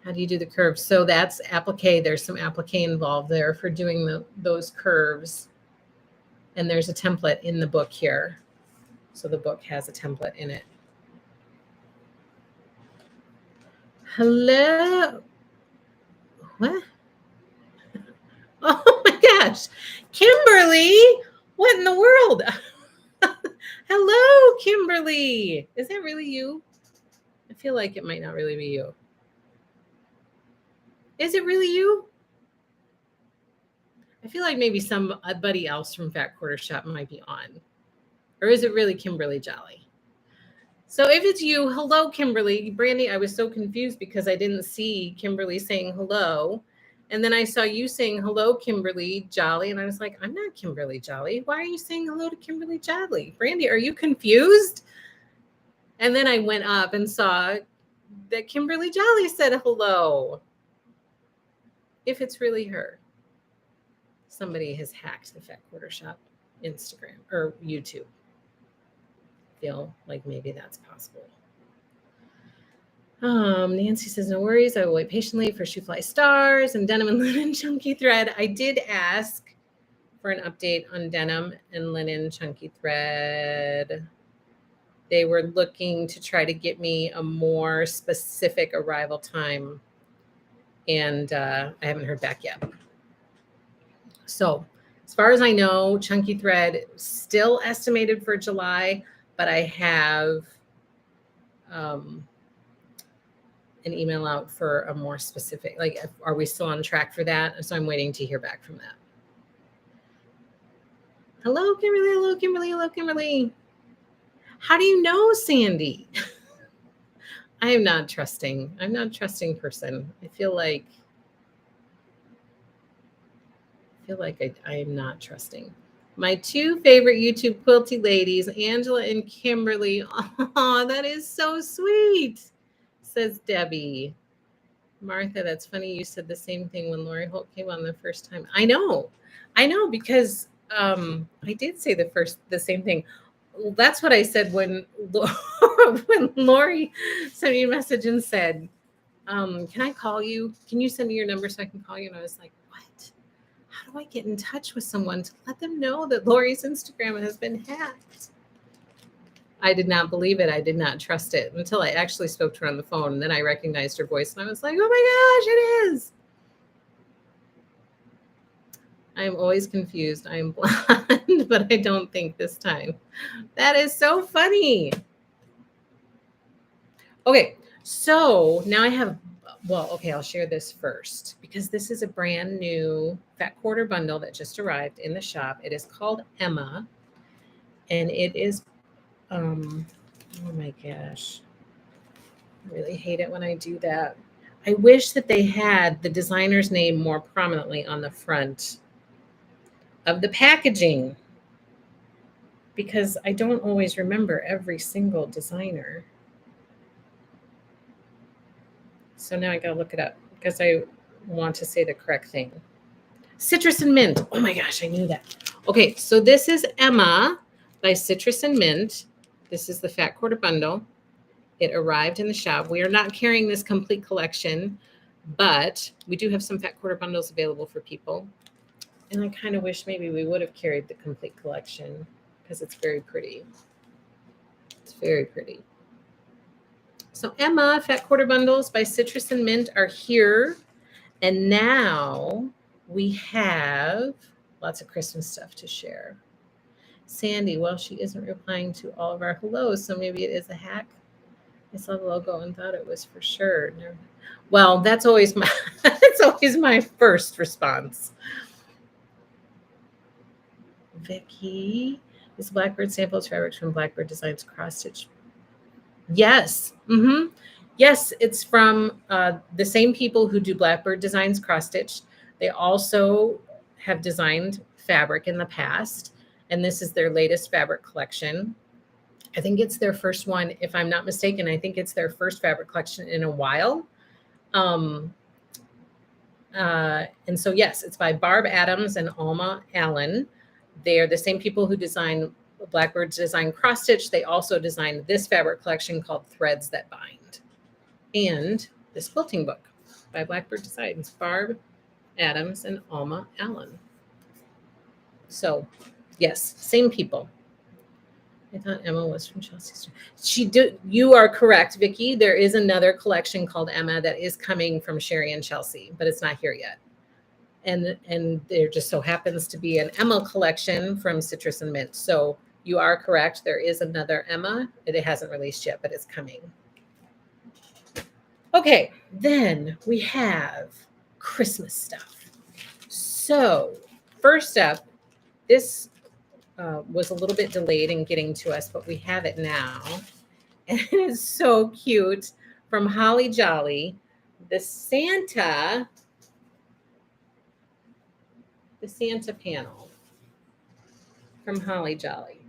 How do you do the curves? So that's applique. There's some applique involved there for doing those curves. And there's a template in the book here. So the book has a template in it. Hello. What? Oh my gosh. Kimberly, what in the world? Hello, Kimberly. Is that really you? I feel like it might not really be you. Is it really you? I feel like maybe somebody else from Fat Quarter Shop might be on. Or is it really Kimberly Jolly? So if it's you, hello, Kimberly. Brandy, I was so confused because I didn't see Kimberly saying hello. And then I saw you saying hello, Kimberly Jolly. And I was like, I'm not Kimberly Jolly. Why are you saying hello to Kimberly Jolly? Brandy, are you confused? And then I went up and saw that Kimberly Jolly said hello. If it's really her, somebody has hacked the Fat Quarter Shop Instagram or YouTube. Feel like maybe that's possible. Nancy says, no worries. I will wait patiently for Shoofly Stars and Denim and Linen Chunky Thread. I did ask for an update on Denim and Linen Chunky Thread. They were looking to try to get me a more specific arrival time, and I haven't heard back yet. So as far as I know, Chunky Thread still estimated for July, but I have an email out for a more specific, like, are we still on track for that? So I'm waiting to hear back from that. Hello, Kimberly. Hello, Kimberly. Hello, Kimberly. How do you know, Sandy? I am not trusting. I'm not a trusting person. I feel like feel like I am not trusting. My two favorite YouTube quilty ladies, Angela and Kimberly. Oh, that is so sweet, says Debbie. Martha, that's funny. You said the same thing when Lori Holt came on the first time. I know, because I did say the same thing. Well, that's what I said when when Lori sent me a message and said, "Can I call you? Can you send me your number so I can call you?" And I was like, "What? How do I get in touch with someone to let them know that Lori's Instagram has been hacked?" I did not believe it. I did not trust it until I actually spoke to her on the phone. And then I recognized her voice and I was like, oh my gosh, it is. I'm always confused. I'm blonde, but I don't think this time. That is so funny. Okay, so now I have, I'll share this first because this is a brand new fat quarter bundle that just arrived in the shop. It is called Emma, and it is, oh my gosh. I really hate it when I do that. I wish that they had the designer's name more prominently on the front of the packaging because I don't always remember every single designer. So now I gotta look it up because I want to say the correct thing. Citrus and Mint. Oh my gosh, I knew that. Okay, so this is Emma by Citrus and Mint. This is the fat quarter bundle. It arrived in the shop. We are not carrying this complete collection, but we do have some fat quarter bundles available for people. And I kind of wish maybe we would have carried the complete collection because it's very pretty. It's very pretty. So Emma, fat quarter bundles by Citrus and Mint are here. And now we have lots of Christmas stuff to share. Sandy, well, she isn't replying to all of our hellos, so maybe it is a hack. I saw the logo and thought it was for sure. No. Well, that's always my first response. Vicky, this Blackbird sample fabrics from Blackbird Designs cross stitch. Yes. Mm-hmm. Yes, it's from the same people who do Blackbird Designs cross stitch. They also have designed fabric in the past, and this is their latest fabric collection. I think it's their first one, if I'm not mistaken. I think it's their first fabric collection in a while. And so, yes, it's by Barb Adams and Alma Allen. They are the same people who design Blackbird's Design Cross Stitch. They also designed this fabric collection called Threads That Bind. And this quilting book by Blackbird Designs, Barb Adams and Alma Allen. So, yes, same people. I thought Emma was from Chelsea. You are correct, Vicki. There is another collection called Emma that is coming from Sherry and Chelsea, but it's not here yet. And there just so happens to be an Emma collection from Citrus and Mint. So you are correct. There is another Emma. It hasn't released yet, but it's coming. Okay, then we have Christmas stuff. So first up, this was a little bit delayed in getting to us, but we have it now. And it is so cute from Holly Jolly. The Santa panel from Holly Jolly.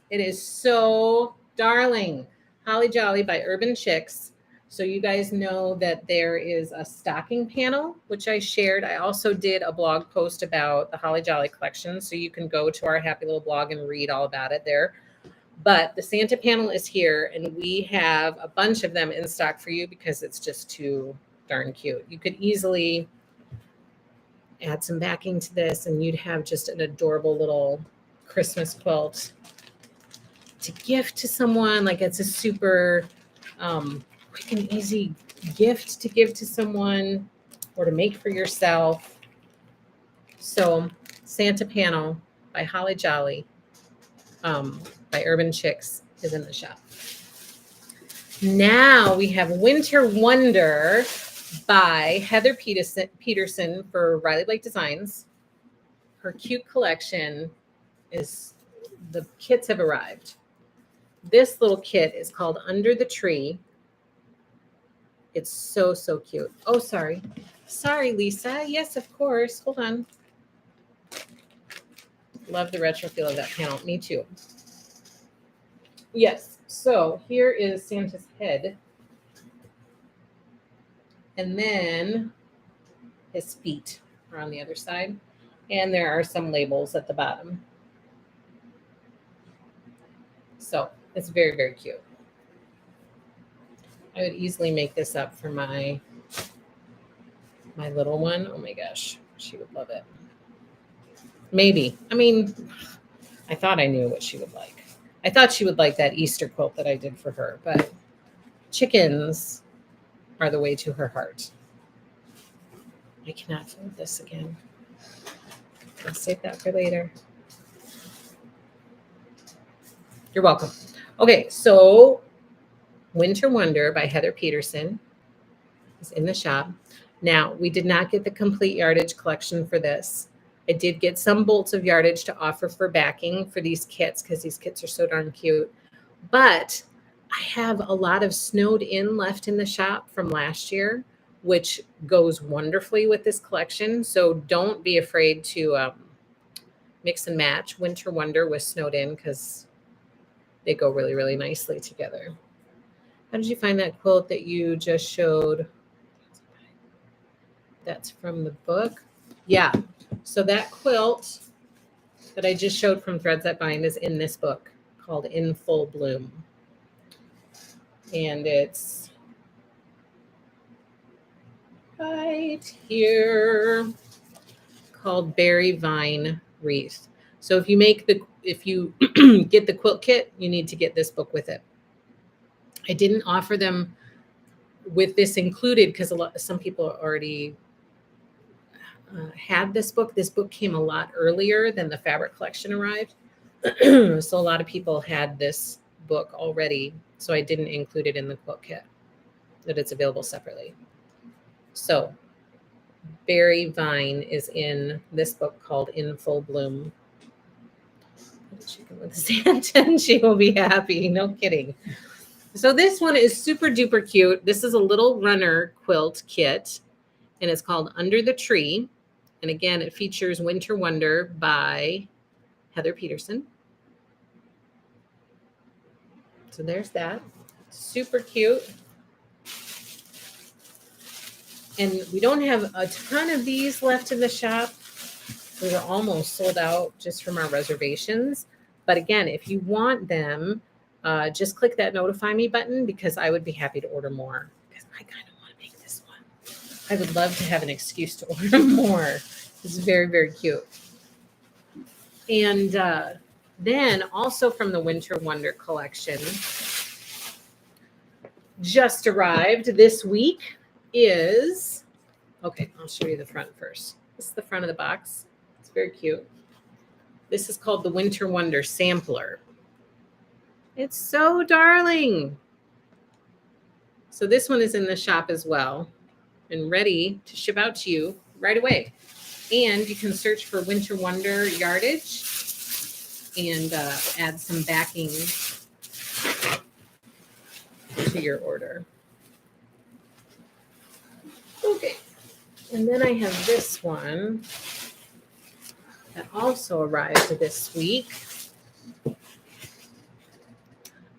It is so darling. Holly Jolly by Urban Chicks. So you guys know that there is a stocking panel, which I shared. I also did a blog post about the Holly Jolly collection. So you can go to our happy little blog and read all about it there. But the Santa panel is here, and we have a bunch of them in stock for you because it's just too darn cute. You could easily add some backing to this, and you'd have just an adorable little Christmas quilt to gift to someone. Like, it's a super quick and easy gift to give to someone or to make for yourself. So Santa Panel by Holly Jolly by Urban Chicks is in the shop. Now we have Winter Wonder by Heather Peterson for Riley Blake Designs. Her cute collection is, the kits have arrived. This little kit is called Under the Tree. It's so, so cute. Oh, sorry. Sorry, Lisa. Yes, of course. Hold on. Love the retro feel of that panel. Me too. Yes. So here is Santa's head. And then his feet are on the other side. And there are some labels at the bottom. So it's very, very cute. I would easily make this up for my little one. Oh my gosh, she would love it. Maybe. I mean, I thought I knew what she would like. I thought she would like that Easter quilt that I did for her, but chickens are the way to her heart. I cannot fold this again. I'll save that for later. You're welcome. Okay, so Winter Wonder by Heather Peterson is in the shop. Now, we did not get the complete yardage collection for this. I did get some bolts of yardage to offer for backing for these kits because these kits are so darn cute. But I have a lot of snowed in left in the shop from last year, which goes wonderfully with this collection. So don't be afraid to mix and match Winter Wonder with snowed in because they go really, really nicely together. How did you find that quilt that you just showed? That's from the book. Yeah. So that quilt that I just showed from Threads That Bind is in this book called In Full Bloom. And it's right here called Berry Vine Wreath. So if you get the quilt kit, you need to get this book with it. I didn't offer them with this included because some people already had this book. This book came a lot earlier than the fabric collection arrived. So a lot of people had this book already. So I didn't include it in the quilt kit, that it's available separately. So Berry Vine is in this book called In Full Bloom. Chicken with Santa and she will be happy. No kidding. So this one is super duper cute. This is a little runner quilt kit and it's called Under the Tree. And again, it features Winter Wonder by Heather Peterson. So there's that. Super cute. And we don't have a ton of these left in the shop. We were almost sold out just from our reservations. But again, if you want them, just click that notify me button because I would be happy to order more because I kind of want to make this one. I would love to have an excuse to order more. It's very, very cute. And then also from the Winter Wonder collection, just arrived this week is, okay, I'll show you the front first. This is the front of the box. It's very cute. This is called the Winter Wonder Sampler. It's so darling. So this one is in the shop as well and ready to ship out to you right away. And you can search for Winter Wonder yardage and add some backing to your order. Okay. And then I have this one that also arrived this week. I'm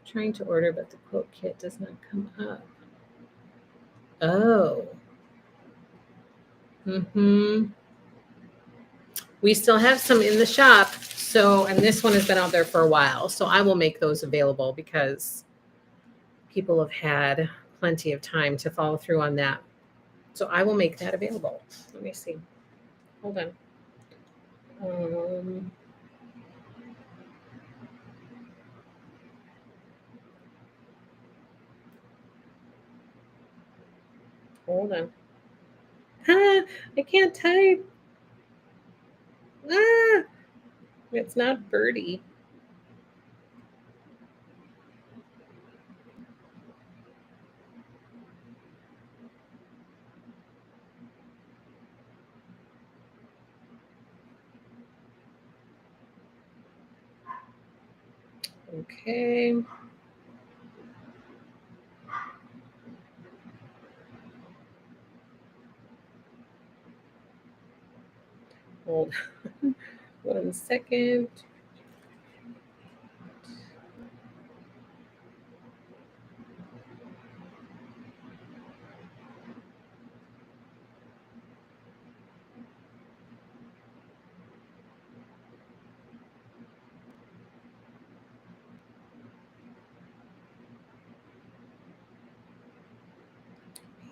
trying to order, but the quote kit does not come up. Oh. We still have some in the shop. So, and this one has been out there for a while. So I will make those available because people have had plenty of time to follow through on that. So I will make that available. Let me see. Hold on. Hold on. I can't type. It's not Birdie. Okay. Hold on 1 second.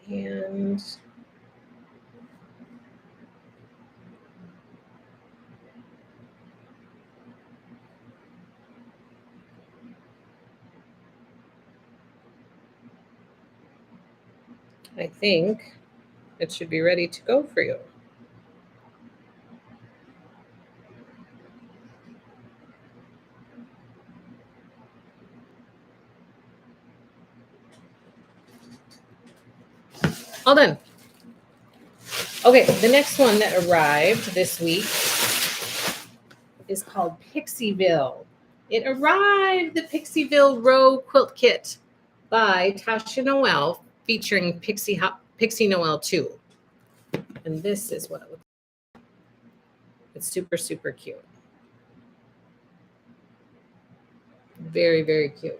And I think it should be ready to go for you. All done. Okay, the next one that arrived this week is called Pixieville. It arrived, the Pixieville Row Quilt Kit by Tasha Noel, featuring Pixie Noel 2. And this is what it looks like. It's super, super cute. Very, very cute.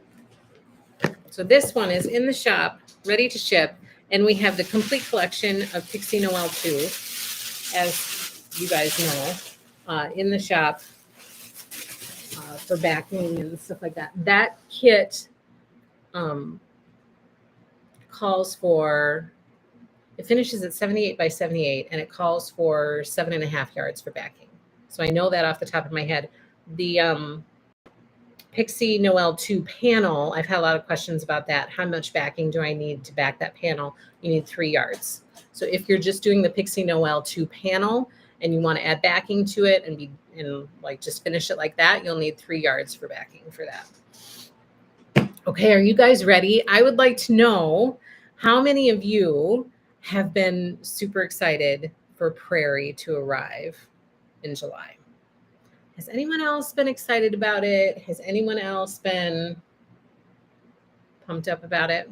So this one is in the shop, ready to ship. And we have the complete collection of Pixie Noel 2, as you guys know, in the shop for backing and stuff like that. That kit calls for, it finishes at 78 by 78, and it calls for 7.5 yards for backing. So I know that off the top of my head. The Pixie Noel 2 panel, I've had a lot of questions about that. How much backing do I need to back that panel? You need 3 yards. So if you're just doing the Pixie Noel 2 panel and you want to add backing to it and like just finish it like that, you'll need 3 yards for backing for that. Okay, are you guys ready? I would like to know how many of you have been super excited for Prairie to arrive in July. Has anyone else been excited about it? Has anyone else been pumped up about it?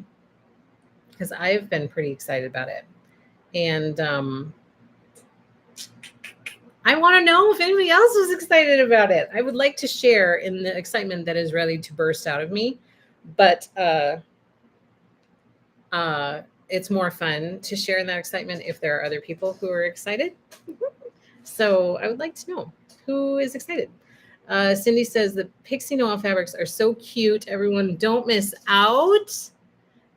Because I've been pretty excited about it. And I want to know if anybody else was excited about it. I would like to share in the excitement that is ready to burst out of me. But it's more fun to share in that excitement if there are other people who are excited. So I would like to know who is excited. Cindy says the Pixie Noel fabrics are so cute. Everyone don't miss out.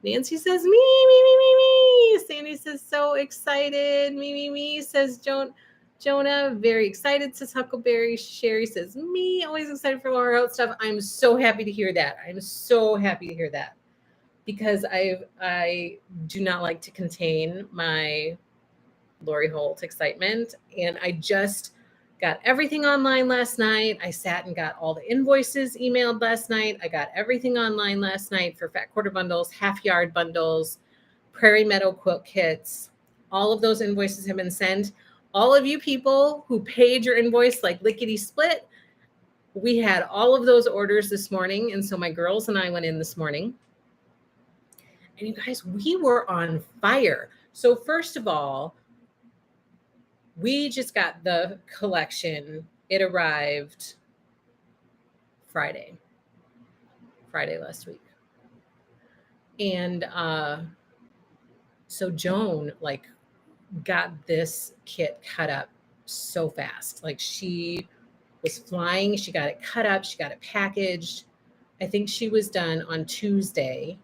Nancy says me. Sandy says so excited. Me, says Jonah. Very excited, says Huckleberry. Sherry says me. Always excited for Laura Out stuff. I'm so happy to hear that. I'm so happy to hear that. Because I do not like to contain my Lori Holt excitement. And I just got everything online last night. I sat and got all the invoices emailed last night. I got everything online last night for fat quarter bundles, half yard bundles, Prairie Meadow quilt kits. All of those invoices have been sent. All of you people who paid your invoice like lickety split, we had all of those orders this morning. And so my girls and I went in this morning. And you guys, we were on fire. So first of all, we just got the collection. It arrived Friday last week. And so Joan got this kit cut up so fast. Like she was flying. She got it cut up. She got it packaged. I think she was done on Tuesday.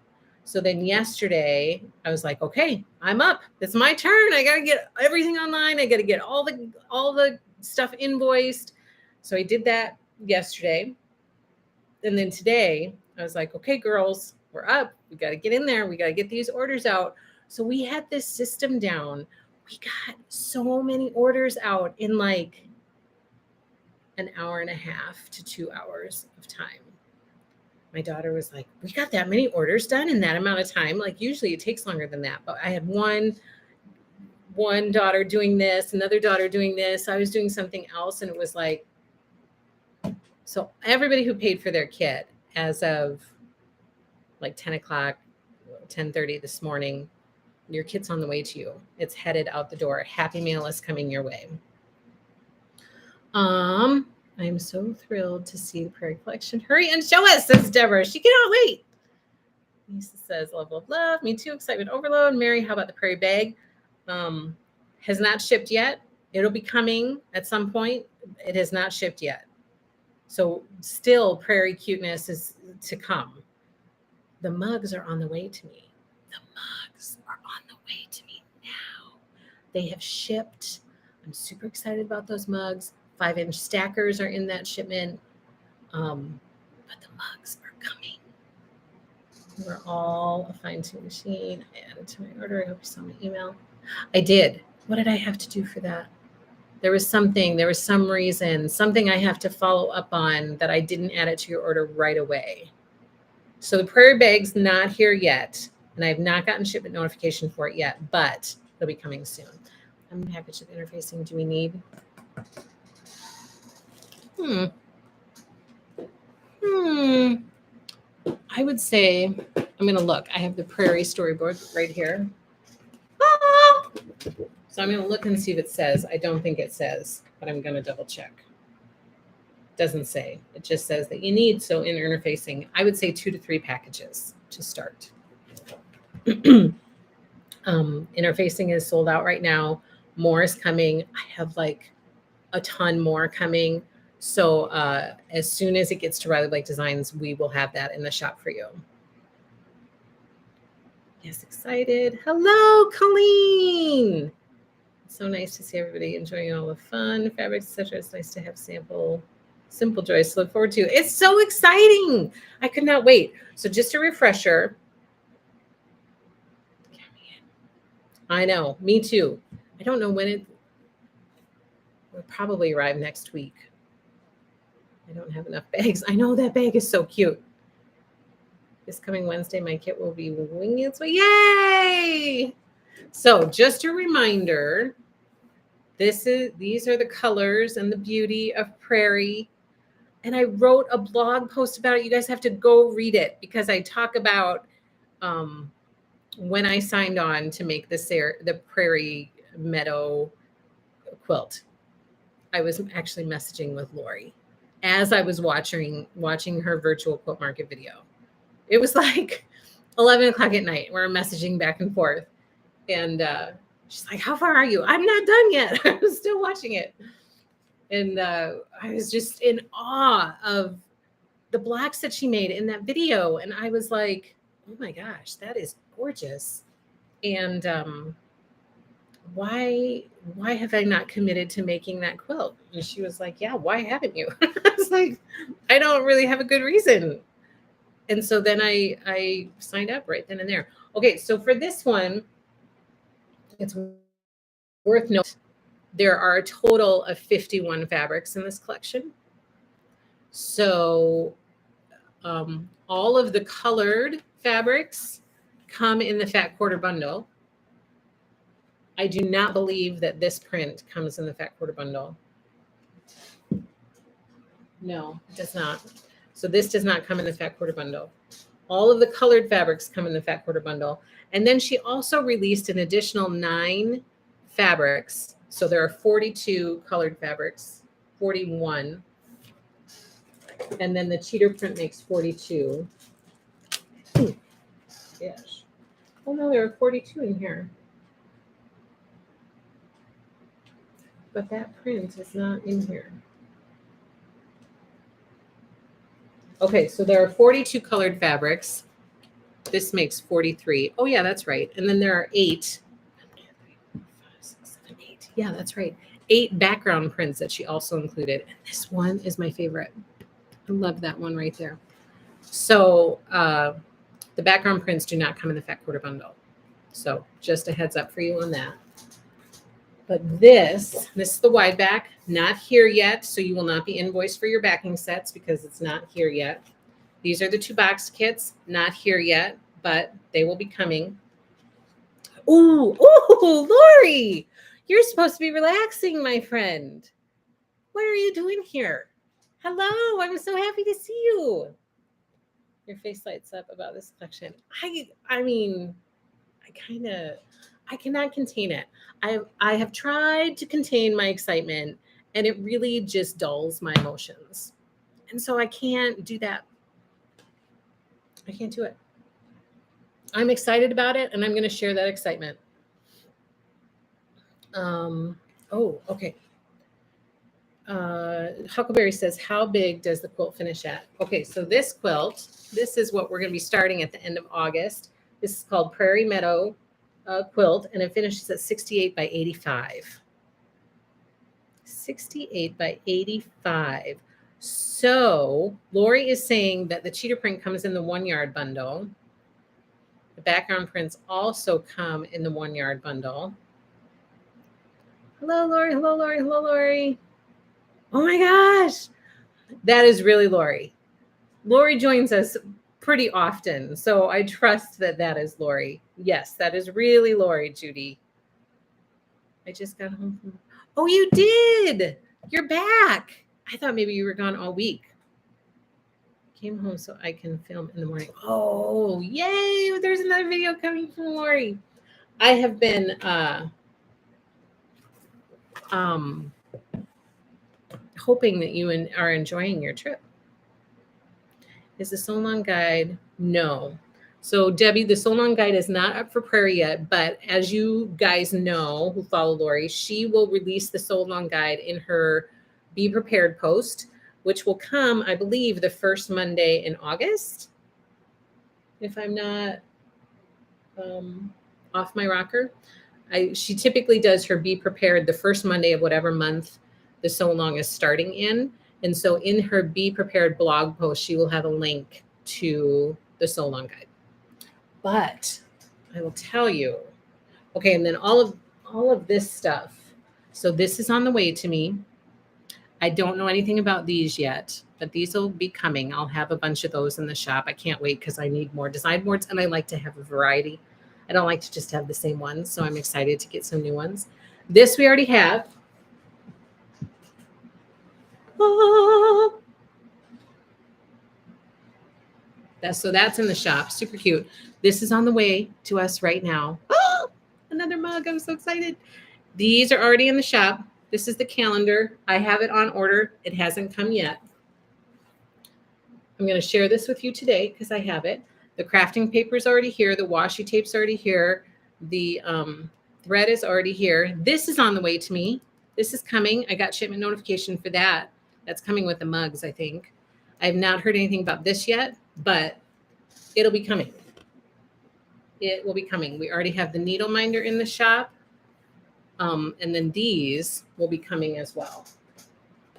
So then yesterday I was like, okay, I'm up. It's my turn. I got to get everything online. I got to get all the stuff invoiced. So I did that yesterday. And then today I was like, okay, girls, we're up. We got to get in there. We got to get these orders out. So we had this system down. We got so many orders out in like an hour and a half to 2 hours of time. My daughter was like, we got that many orders done in that amount of time. Like usually it takes longer than that. But I had one daughter doing this, another daughter doing this. I was doing something else. And it was like, so everybody who paid for their kit as of like 10 o'clock, 10:30 this morning, your kit's on the way to you. It's headed out the door. Happy Mail is coming your way. I'm so thrilled to see the Prairie collection. Hurry and show us, says Deborah. She cannot wait. Lisa says, love, love, love. Me too, excitement overload. Mary, how about the Prairie bag? Has not shipped yet. It'll be coming at some point. It has not shipped yet. So still Prairie cuteness is to come. The mugs are on the way to me. The mugs are on the way to me now. They have shipped. I'm super excited about those mugs. 5-inch stackers are in that shipment. But the mugs are coming. We're all a fine-tune machine. I added to my order. I hope you saw my email. I did. What did I have to do for that? There was some reason, something I have to follow up on that I didn't add it to your order right away. So the Prairie bag's not here yet, and I have not gotten shipment notification for it yet, but it'll be coming soon. I'm package of interfacing. Do we need? I would say, I'm going to look. I have the Prairie storyboard right here. So I'm going to look and see if it says. I don't think it says, but I'm going to double check. Doesn't say. It just says that you need, so in interfacing, I would say 2 to 3 packages to start. Interfacing is sold out right now. More is coming. I have like a ton more coming. So as soon as it gets to Riley Blake Designs, we will have that in the shop for you. Yes, excited. Hello, Colleen. It's so nice to see everybody enjoying all the fun, fabrics, etc. It's nice to have simple joys to look forward to. It's so exciting. I could not wait. So just a refresher. I know, me too. I don't know when it will probably arrive next week. I don't have enough bags. I know that bag is so cute. This coming Wednesday, my kit will be winging its way. Yay! So just a reminder, these are the colors and the beauty of Prairie. And I wrote a blog post about it. You guys have to go read it because I talk about when I signed on to make the Prairie Meadow quilt. I was actually messaging with Lori as I was watching her virtual quilt market video. It was like 11 o'clock at night. We're messaging back and forth. And she's like, how far are you? I'm not done yet. I'm still watching it. And I was just in awe of the blacks that she made in that video. And I was like, oh my gosh, that is gorgeous. And why have I not committed to making that quilt? And she was like, yeah, why haven't you? I was like, I don't really have a good reason. And so then I signed up right then and there. Okay, so for this one, it's worth noting there are a total of 51 fabrics in this collection. So all of the colored fabrics come in the fat quarter bundle. I do not believe that this print comes in the fat quarter bundle. No, it does not. So this does not come in the fat quarter bundle. All of the colored fabrics come in the fat quarter bundle. And then she also released an additional 9 fabrics. So there are 42 colored fabrics, 41. And then the cheater print makes 42. Yes. Oh no, there are 42 in here. But that print is not in here. Okay, so there are 42 colored fabrics. This makes 43. Oh yeah, that's right. And then there are 8. 5, 6, 7, 8. Yeah, that's right. 8 background prints that she also included. And this one is my favorite. I love that one right there. So the background prints do not come in the fat quarter bundle. So just a heads up for you on that. But this is the wide back, not here yet. So you will not be invoiced for your backing sets because it's not here yet. These are the 2 box kits, not here yet, but they will be coming. Ooh, Lori, you're supposed to be relaxing, my friend. What are you doing here? Hello, I'm so happy to see you. Your face lights up about this collection. I mean, I cannot contain it. I have tried to contain my excitement, and it really just dulls my emotions. And so I can't do that. I can't do it. I'm excited about it, and I'm going to share that excitement. Oh, okay. Huckleberry says, how big does the quilt finish at? Okay, so this quilt, this is what we're going to be starting at the end of August. This is called Prairie Meadow quilt, and it finishes at 68 by 85. 68 by 85. So Lori is saying that the cheater print comes in the 1 yard bundle. The background prints also come in the 1 yard bundle. Hello, Lori. Hello, Lori. Hello, Lori. Oh my gosh. That is really Lori. Lori joins us pretty often, so I trust that that is Lori. Yes, that is really Lori, Judy. I just got home from... Oh, you did. You're back. I thought maybe you were gone all week. Came home so I can film in the morning. Oh, yay. There's another video coming from Lori. I have been hoping that you are enjoying your trip. Is the Sew Along Guide? No. So Debbie, the Sew Along Guide is not up for Prairie yet, but as you guys know who follow Lori, she will release the Sew Along Guide in her Be Prepared post, which will come, I believe, the first Monday in August, if I'm not off my rocker. She typically does her Be Prepared the first Monday of whatever month the Sew Along is starting in. And so in her Be Prepared blog post, she will have a link to the Sew Along Guide. But I will tell you, okay, and then all of this stuff. So this is on the way to me. I don't know anything about these yet, but these will be coming. I'll have a bunch of those in the shop. I can't wait because I need more design boards, and I like to have a variety. I don't like to just have the same ones, so I'm excited to get some new ones. This we already have. So that's in the shop. Super cute. This is on the way to us right now. Oh, another mug. I'm so excited. These are already in the shop. This is the calendar. I have it on order. It hasn't come yet. I'm going to share this with you today because I have it. The crafting paper is already here. The washi tape's already here. The thread is already here. This is on the way to me. This is coming. I got shipment notification for that. That's coming with the mugs, I think. I have not heard anything about this yet, but it'll be coming. It will be coming. We already have the needle minder in the shop. And then these will be coming as well.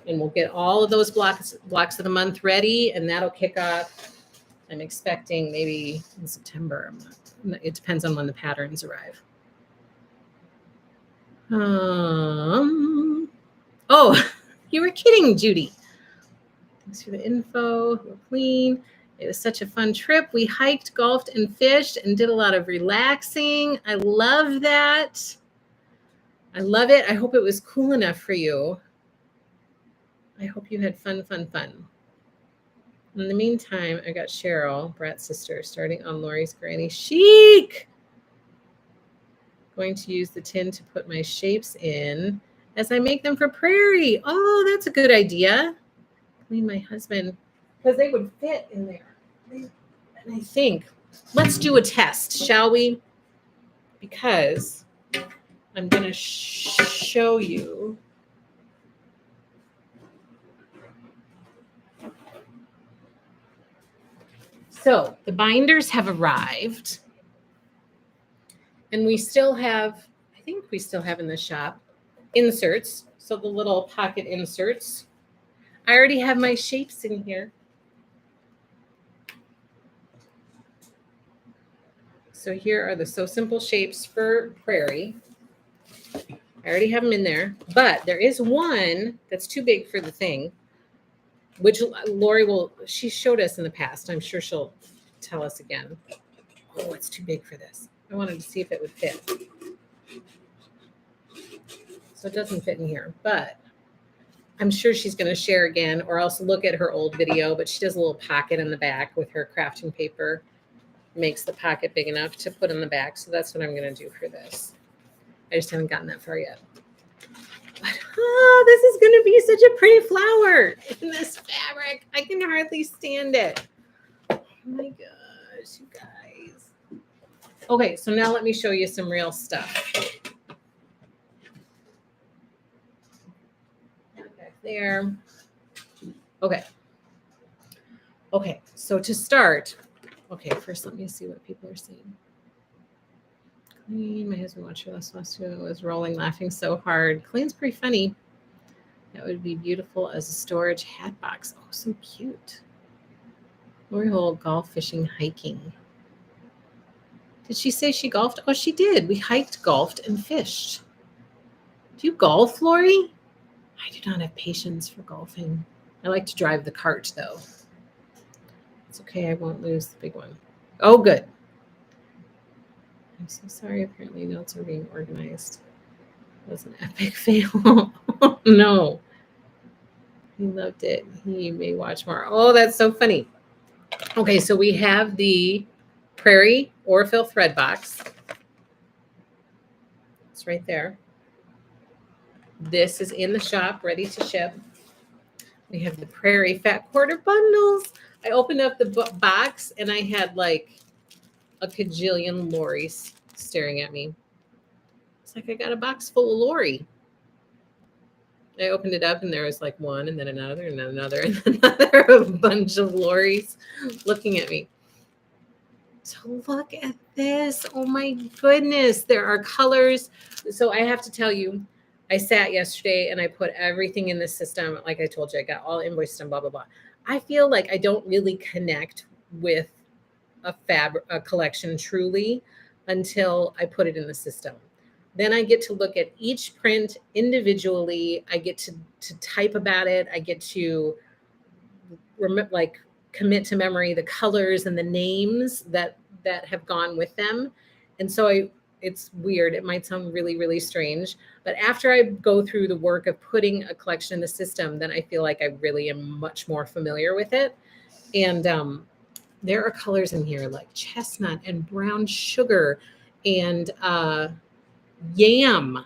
And we'll get all of those blocks of the month ready, and that'll kick off. I'm expecting maybe in September. It depends on when the patterns arrive. Oh, you were kidding, Judy. Thanks for the info. We're clean. It was such a fun trip. We hiked, golfed, and fished and did a lot of relaxing. I love that. I love it. I hope it was cool enough for you. I hope you had fun. In the meantime, I got Cheryl, Brat's sister, starting on Lori's Granny Chic. Going to use the tin to put my shapes in as I make them for Prairie. Oh, that's a good idea. Clean my husband, because they would fit in there. And I think, let's do a test, shall we? Because I'm going to show you. So the binders have arrived, and we still have, I think we still have in the shop, inserts. So the little pocket inserts. I already have my shapes in here. So here are the So Simple shapes for Prairie. I already have them in there, but there is one that's too big for the thing, which Lori she showed us in the past. I'm sure she'll tell us again. Oh, it's too big for this. I wanted to see if it would fit. So it doesn't fit in here, but I'm sure she's going to share again, or else look at her old video, but she does a little pocket in the back with her crafting paper. Makes the pocket big enough to put in the back. So that's what I'm going to do for this. I just haven't gotten that far yet. But oh, this is going to be such a pretty flower in this fabric. I can hardly stand it. Oh my gosh, you guys. Okay, so now let me show you some real stuff. Back there. Okay. Okay, so to start, okay, first let me see what people are saying. Clean, my husband watched your last video, was rolling, laughing so hard. Clean's pretty funny. That would be beautiful as a storage hat box. Oh, so cute. Lori Hole, golf, fishing, hiking. Did she say she golfed? Oh, she did. We hiked, golfed, and fished. Do you golf, Lori? I do not have patience for golfing. I like to drive the cart, though. It's okay. I won't lose the big one. Oh, good. I'm so sorry. Apparently notes are being organized. It was an epic fail. Oh, no. He loved it. He may watch more. Oh, that's so funny. Okay, so we have the Prairie Orfill thread box. It's right there. This is in the shop, ready to ship. We have the Prairie Fat Quarter bundles. I opened up the box and I had like a cajillion Loris staring at me. It's like I got a box full of Lori. I opened it up and there was like one and then another and then another and another, a bunch of Loris looking at me. So look at this. Oh my goodness. There are colors. So I have to tell you, I sat yesterday and I put everything in the system. Like I told you, I got all invoiced and blah, blah, blah. I feel like I don't really connect with a collection truly until I put it in the system. Then I get to look at each print individually. I get to type about it. I get to commit to memory the colors and the names that have gone with them. And so it's weird. It might sound really, really strange, but after I go through the work of putting a collection in the system, then I feel like I really am much more familiar with it. And there are colors in here like chestnut and brown sugar and yam.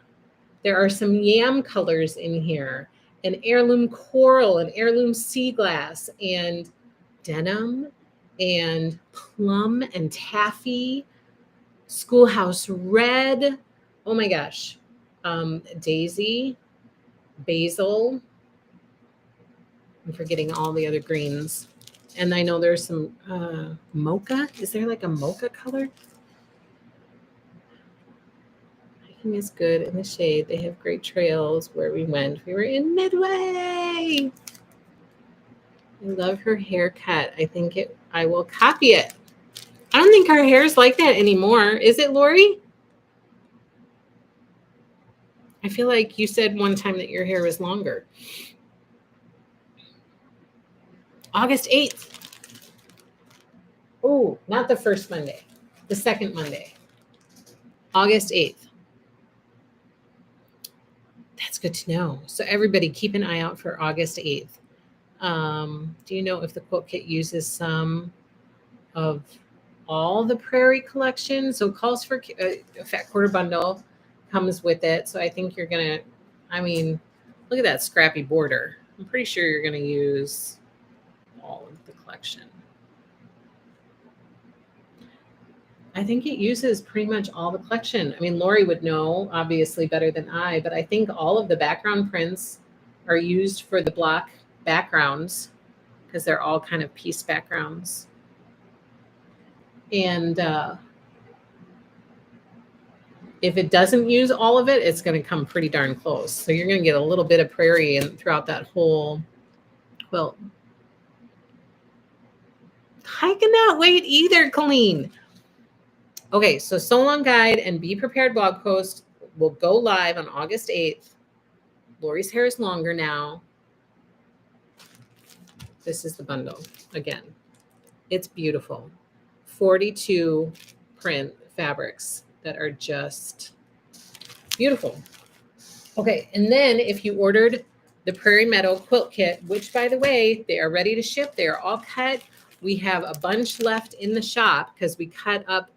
There are some yam colors in here, and heirloom coral and heirloom sea glass and denim and plum and taffy, schoolhouse red. Oh my gosh. Daisy, basil. I'm forgetting all the other greens. And I know there's some mocha. Is there like a mocha color? Hiking is good in the shade. They have great trails where we went. We were in Midway. I love her haircut. I think I will copy it. I don't think our hair is like that anymore. Is it, Lori? I feel like you said one time that your hair was longer. August 8th. Oh, not the first Monday. The second Monday. August 8th. That's good to know. So everybody keep an eye out for August 8th. Do you know if the quilt kit uses some of all the Prairie collection? So it calls for a fat quarter bundle, comes with it. So I think you're going to, look at that scrappy border. I'm pretty sure you're going to use all of the collection. I think it uses pretty much all the collection. Lori would know obviously better than I, but I think all of the background prints are used for the block backgrounds because they're all kind of piece backgrounds. And if it doesn't use all of it, it's going to come pretty darn close. So you're going to get a little bit of Prairie throughout that whole quilt. I cannot wait either, Colleen. Okay, so Sew Along Guide and Be Prepared blog post will go live on August 8th. Lori's hair is longer now. This is the bundle again. It's beautiful. 42 print fabrics that are just beautiful. Okay, and then if you ordered the Prairie Meadow quilt kit, which by the way, they are ready to ship. They are all cut. We have a bunch left in the shop because we cut up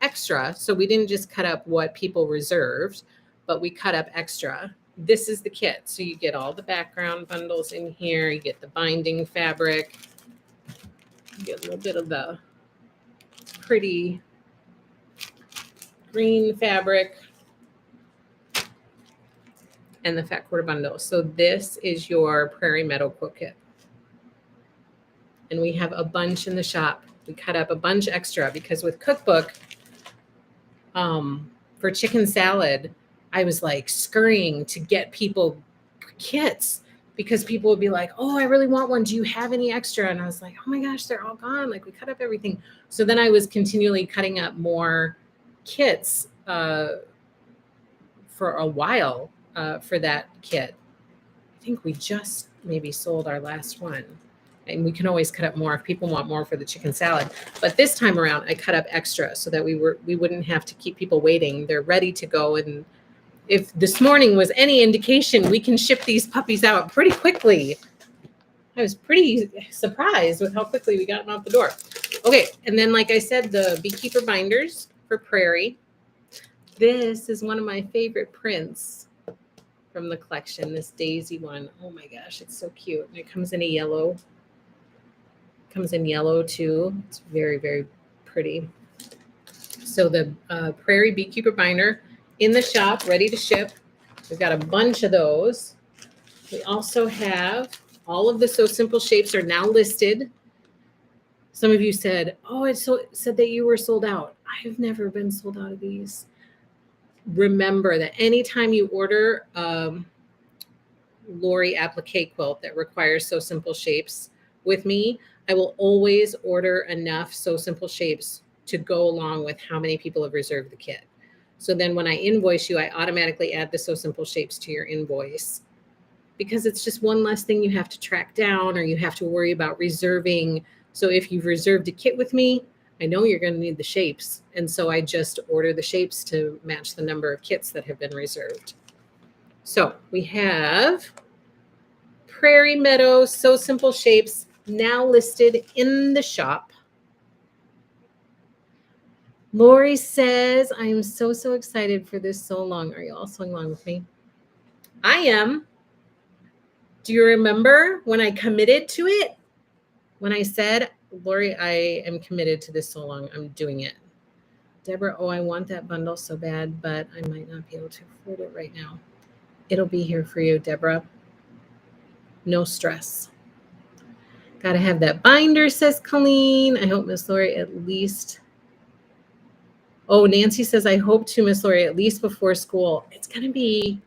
extra. So we didn't just cut up what people reserved, but we cut up extra. this is the kit. So you get all the background bundles in here. You get the binding fabric. You get a little bit of the pretty green fabric and the fat quarter bundle. So this is your Prairie Meadow quilt kit. And we have a bunch in the shop. We cut up a bunch extra because with cookbook, for chicken salad, I was like scurrying to get people kits because people would be like, oh, I really want one. Do you have any extra? And I was like, oh my gosh, they're all gone. Like we cut up everything. So then I was continually cutting up more kits for a while for that kit. I think we just maybe sold our last one. And we can always cut up more if people want more for the chicken salad. But this time around, I cut up extra so that we wouldn't have to keep people waiting. They're ready to go. And if this morning was any indication, we can ship these puppies out pretty quickly. I was pretty surprised with how quickly we got them out the door. Okay, and then like I said, the beekeeper binders for Prairie. This is one of my favorite prints from the collection, this daisy one. Oh my gosh, it's so cute. And it comes in a yellow. Comes in yellow too. It's very, very pretty. So the Prairie Beekeeper binder in the shop, ready to ship. We've got a bunch of those. We also have all of the So Simple shapes are now listed. Some of you said, oh, it said that you were sold out. I've never been sold out of these. Remember that anytime you order Lori applique quilt that requires So Simple shapes with me, I will always order enough So Simple shapes to go along with how many people have reserved the kit. So then when I invoice you, I automatically add the So Simple shapes to your invoice because it's just one less thing you have to track down or you have to worry about reserving. So if you've reserved a kit with me, I know you're going to need the shapes. And so I just order the shapes to match the number of kits that have been reserved. So we have Prairie Meadow So Simple shapes now listed in the shop. Lori says, I am so excited for this so long. Are you all sewing along with me? I am. Do you remember when I committed to it? When I said, Lori, I am committed to this so long. I'm doing it. Deborah, oh, I want that bundle so bad, but I might not be able to afford it right now. It'll be here for you, Deborah. No stress. Got to have that binder, says Colleen. I hope Miss Lori at least. Oh, Nancy says, I hope to, Miss Lori, at least before school. It's going to be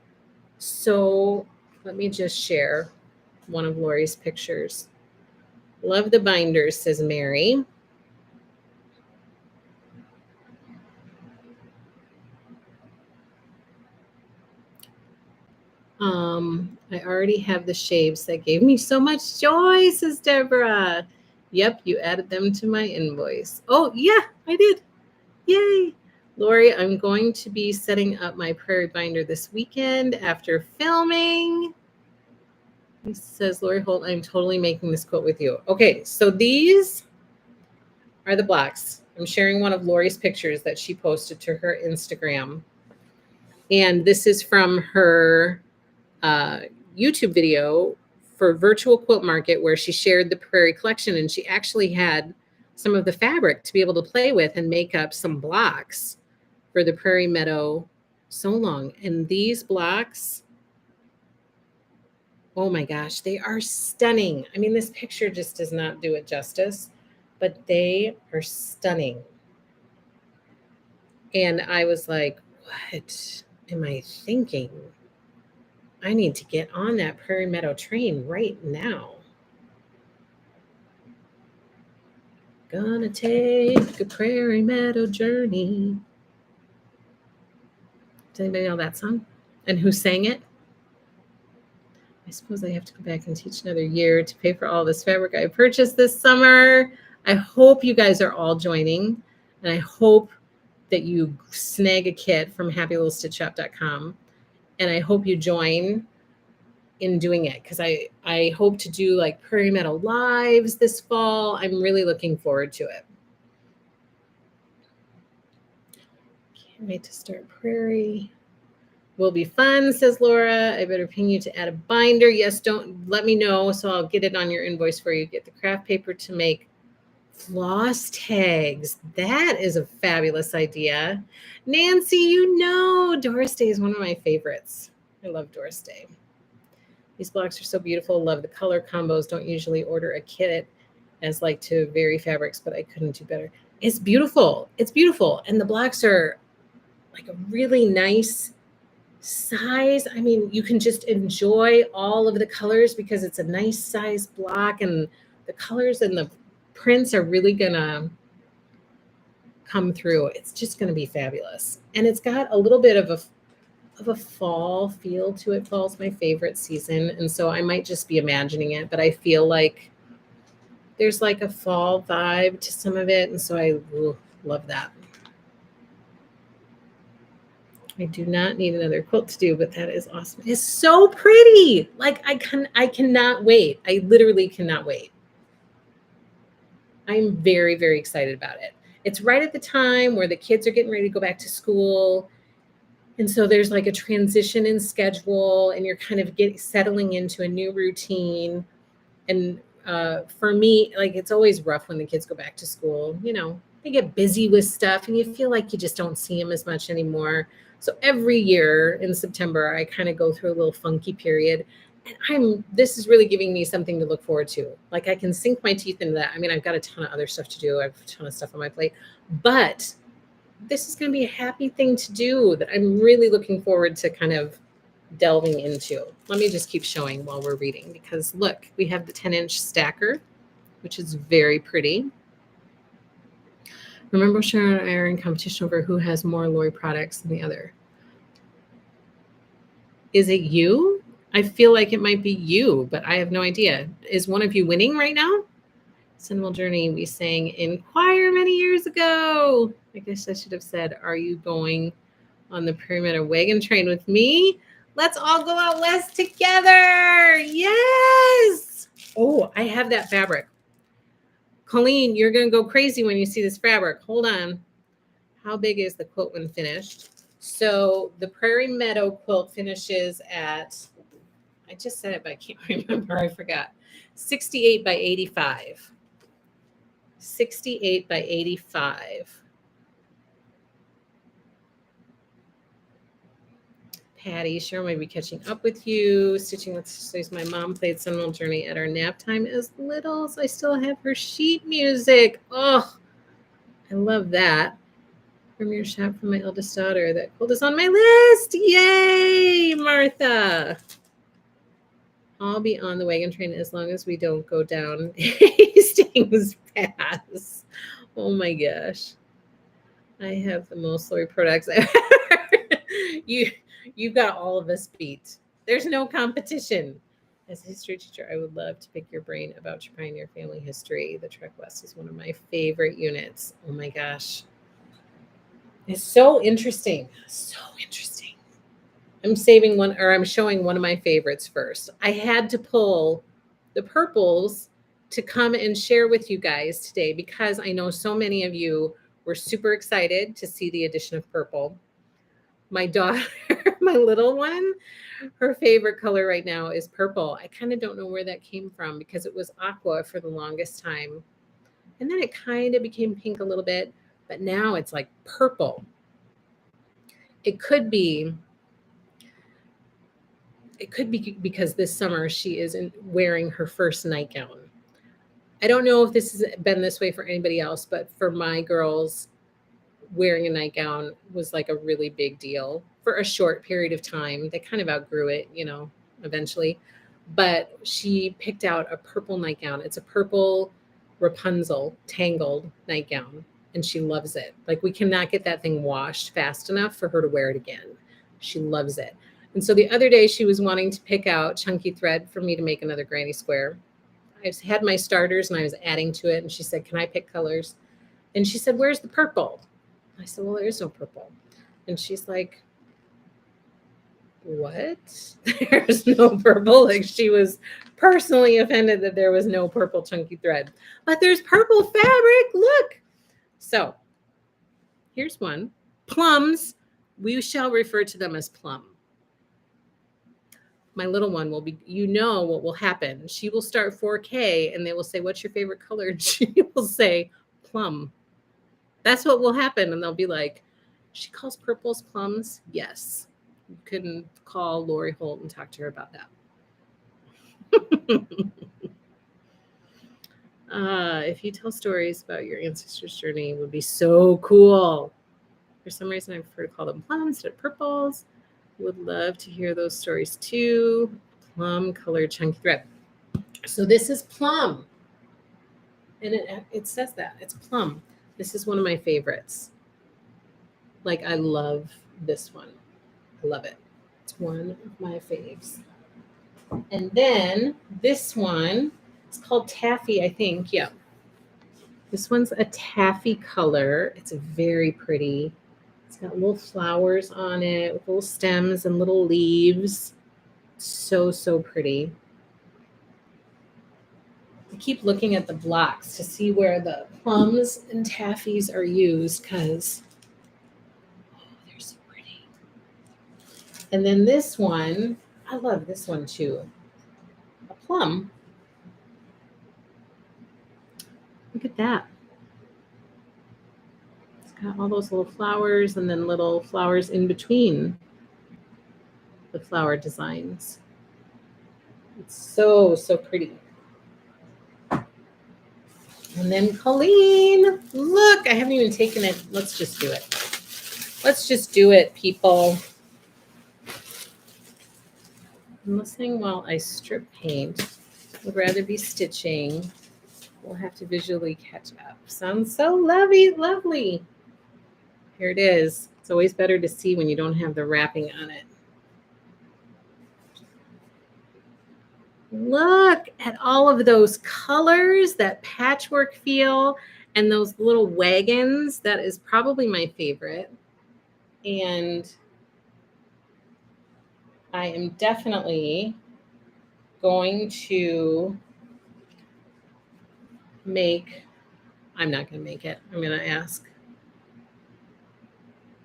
so. Let me just share one of Lori's pictures. Love the binders, says Mary. I already have the shapes that gave me so much joy, says Deborah. Yep, you added them to my invoice. Oh, yeah, I did. Yay. Lori, I'm going to be setting up my Prairie binder this weekend after filming. He says, Lori Holt, I'm totally making this quote with you. Okay, so these are the blocks. I'm sharing one of Lori's pictures that she posted to her Instagram. And this is from her YouTube video for Virtual Quilt Market where she shared the Prairie collection. And she actually had some of the fabric to be able to play with and make up some blocks for the Prairie Meadow So Long. And these blocks, oh my gosh, they are stunning. I mean, this picture just does not do it justice, but they are stunning. And I was like, what am I thinking? I need to get on that Prairie Meadow train right now. Gonna take a Prairie Meadow journey. Does anybody know that song? And who sang it? I suppose I have to go back and teach another year to pay for all this fabric I purchased this summer. I hope you guys are all joining. And I hope that you snag a kit from happylittlestitchup.com. And I hope you join in doing it because I hope to do like Prairie Meadow lives this fall. I'm really looking forward to it. Can't wait to start Prairie. Will be fun, says Laura. I better ping you to add a binder. Yes, don't let me know, so I'll get it on your invoice for you. Get the craft paper to make floss tags. That is a fabulous idea. Nancy, you know, Doris Day is one of my favorites. I love Doris Day. These blocks are so beautiful. Love the color combos. Don't usually order a kit as like to vary fabrics, but I couldn't do better. It's beautiful. It's beautiful. And the blocks are like a really nice size. I mean, you can just enjoy all of the colors because it's a nice size block, and the colors and the prints are really gonna come through. It's just gonna be fabulous. And it's got a little bit of a fall feel to it. Fall's my favorite season, and so I might just be imagining it, but I feel like there's like a fall vibe to some of it, and so I love that. I do not need another quilt to do, but that is awesome. It's so pretty. Like I cannot wait. I literally cannot wait. I'm very, very excited about it. It's right at the time where the kids are getting ready to go back to school. And so there's like a transition in schedule, and you're kind of settling into a new routine. And for me, like it's always rough when the kids go back to school. You know, they get busy with stuff, and you feel like you just don't see them as much anymore. So every year in September, I kind of go through a little funky period. And this is really giving me something to look forward to. Like I can sink my teeth into that. I mean, I've got a ton of other stuff to do. I have a ton of stuff on my plate, but this is going to be a happy thing to do that I'm really looking forward to kind of delving into. Let me just keep showing while we're reading, because look, we have the 10-inch stacker, which is very pretty. Remember Sharon and I are in competition over who has more Lori products than the other. Is it you? I feel like it might be you, but I have no idea. Is one of you winning right now? Cinnamon Journey, we sang in choir many years ago. I guess I should have said, are you going on the Prairie Meadow wagon train with me? Let's all go out west together. Yes. Oh, I have that fabric. Colleen, you're going to go crazy when you see this fabric. Hold on. How big is the quilt when finished? So the Prairie Meadow quilt finishes at, I just said it, but I can't remember. I forgot. 68 by 85. 68 by 85. Patty, Cheryl may be catching up with you. Stitching with Sisters. My mom played Cinnamon Journey at our nap time as little, so I still have her sheet music. Oh, I love that. From your shop for my eldest daughter. That quilt is on my list. Yay, Martha. I'll be on the wagon train as long as we don't go down Hastings Pass. Oh my gosh. I have the most Lori products ever. You've got all of us beat. There's no competition. As a history teacher, I would love to pick your brain about your pioneer family history. The Trek West is one of my favorite units. Oh my gosh. It's so interesting. So interesting. I'm showing one of my favorites first. I had to pull the purples to come and share with you guys today because I know so many of you were super excited to see the addition of purple. My daughter, my little one, her favorite color right now is purple. I kind of don't know where that came from because it was aqua for the longest time. And then it kind of became pink a little bit, but now it's like purple. It could be because this summer she is wearing her first nightgown. I don't know if this has been this way for anybody else, but for my girls, wearing a nightgown was like a really big deal for a short period of time. They kind of outgrew it, eventually. But she picked out a purple nightgown. It's a purple Rapunzel tangled nightgown, and she loves it. Like we cannot get that thing washed fast enough for her to wear it again. She loves it. And so the other day she was wanting to pick out chunky thread for me to make another granny square. I had my starters and I was adding to it. And she said, can I pick colors? And she said, where's the purple? I said, well, there is no purple. And she's like, what? There's no purple? Like she was personally offended that there was no purple chunky thread. But there's purple fabric. Look. So here's one. Plums. We shall refer to them as Plum. my little one will be, you know what will happen. She will start 4K and they will say, what's your favorite color? And she will say, plum. That's what will happen. And they'll be like, she calls purples plums? Yes. You couldn't call Lori Holt and talk to her about that. If you tell stories about your ancestors' journey, it would be so cool. For some reason, I prefer to call them plums instead of purples. Would love to hear those stories too. Plum colored chunky thread. So this is plum. And it says that. It's plum. This is one of my favorites. Like, I love this one. I love it. It's one of my faves. And then this one, it's called Taffy, I think. Yeah. This one's a taffy color. It's very pretty. It's got little flowers on it with little stems and little leaves. So, so pretty. I keep looking at the blocks to see where the plums and taffies are used because they're so pretty. And then this one, I love this one too. A plum. Look at that. It's got all those little flowers and then little flowers in between the flower designs. It's so, so pretty. And then Colleen, look, I haven't even taken it. Let's just do it. Let's just do it, people. I'm listening while I strip paint. Would rather be stitching. We'll have to visually catch up. Sounds so lovely. Here it is. It's always better to see when you don't have the wrapping on it. Look at all of those colors, that patchwork feel, and those little wagons. That is probably my favorite. And I am definitely going to make, I'm not going to make it. I'm going to ask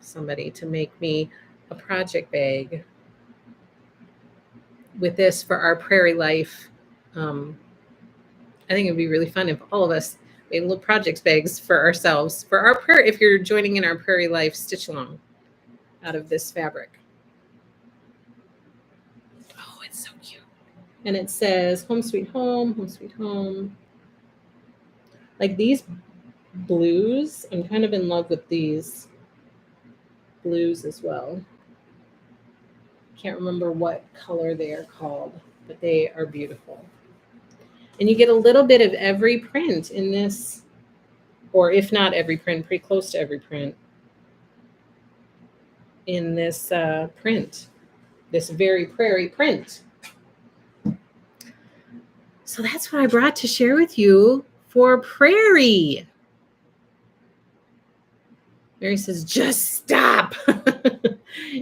somebody to make me a project bag with this for our Prairie life. I think it'd be really fun if all of us made little project bags for ourselves, for our Prairie, if you're joining in our Prairie life stitch along out of this fabric. Oh, it's so cute. And it says home sweet home, home sweet home. Like these blues, I'm kind of in love with these blues as well. Can't remember what color they are called, but they are beautiful. And you get a little bit of every print in this, or if not every print, pretty close to every print in this print, this very Prairie print. So that's what I brought to share with you for Prairie. Mary says, just stop.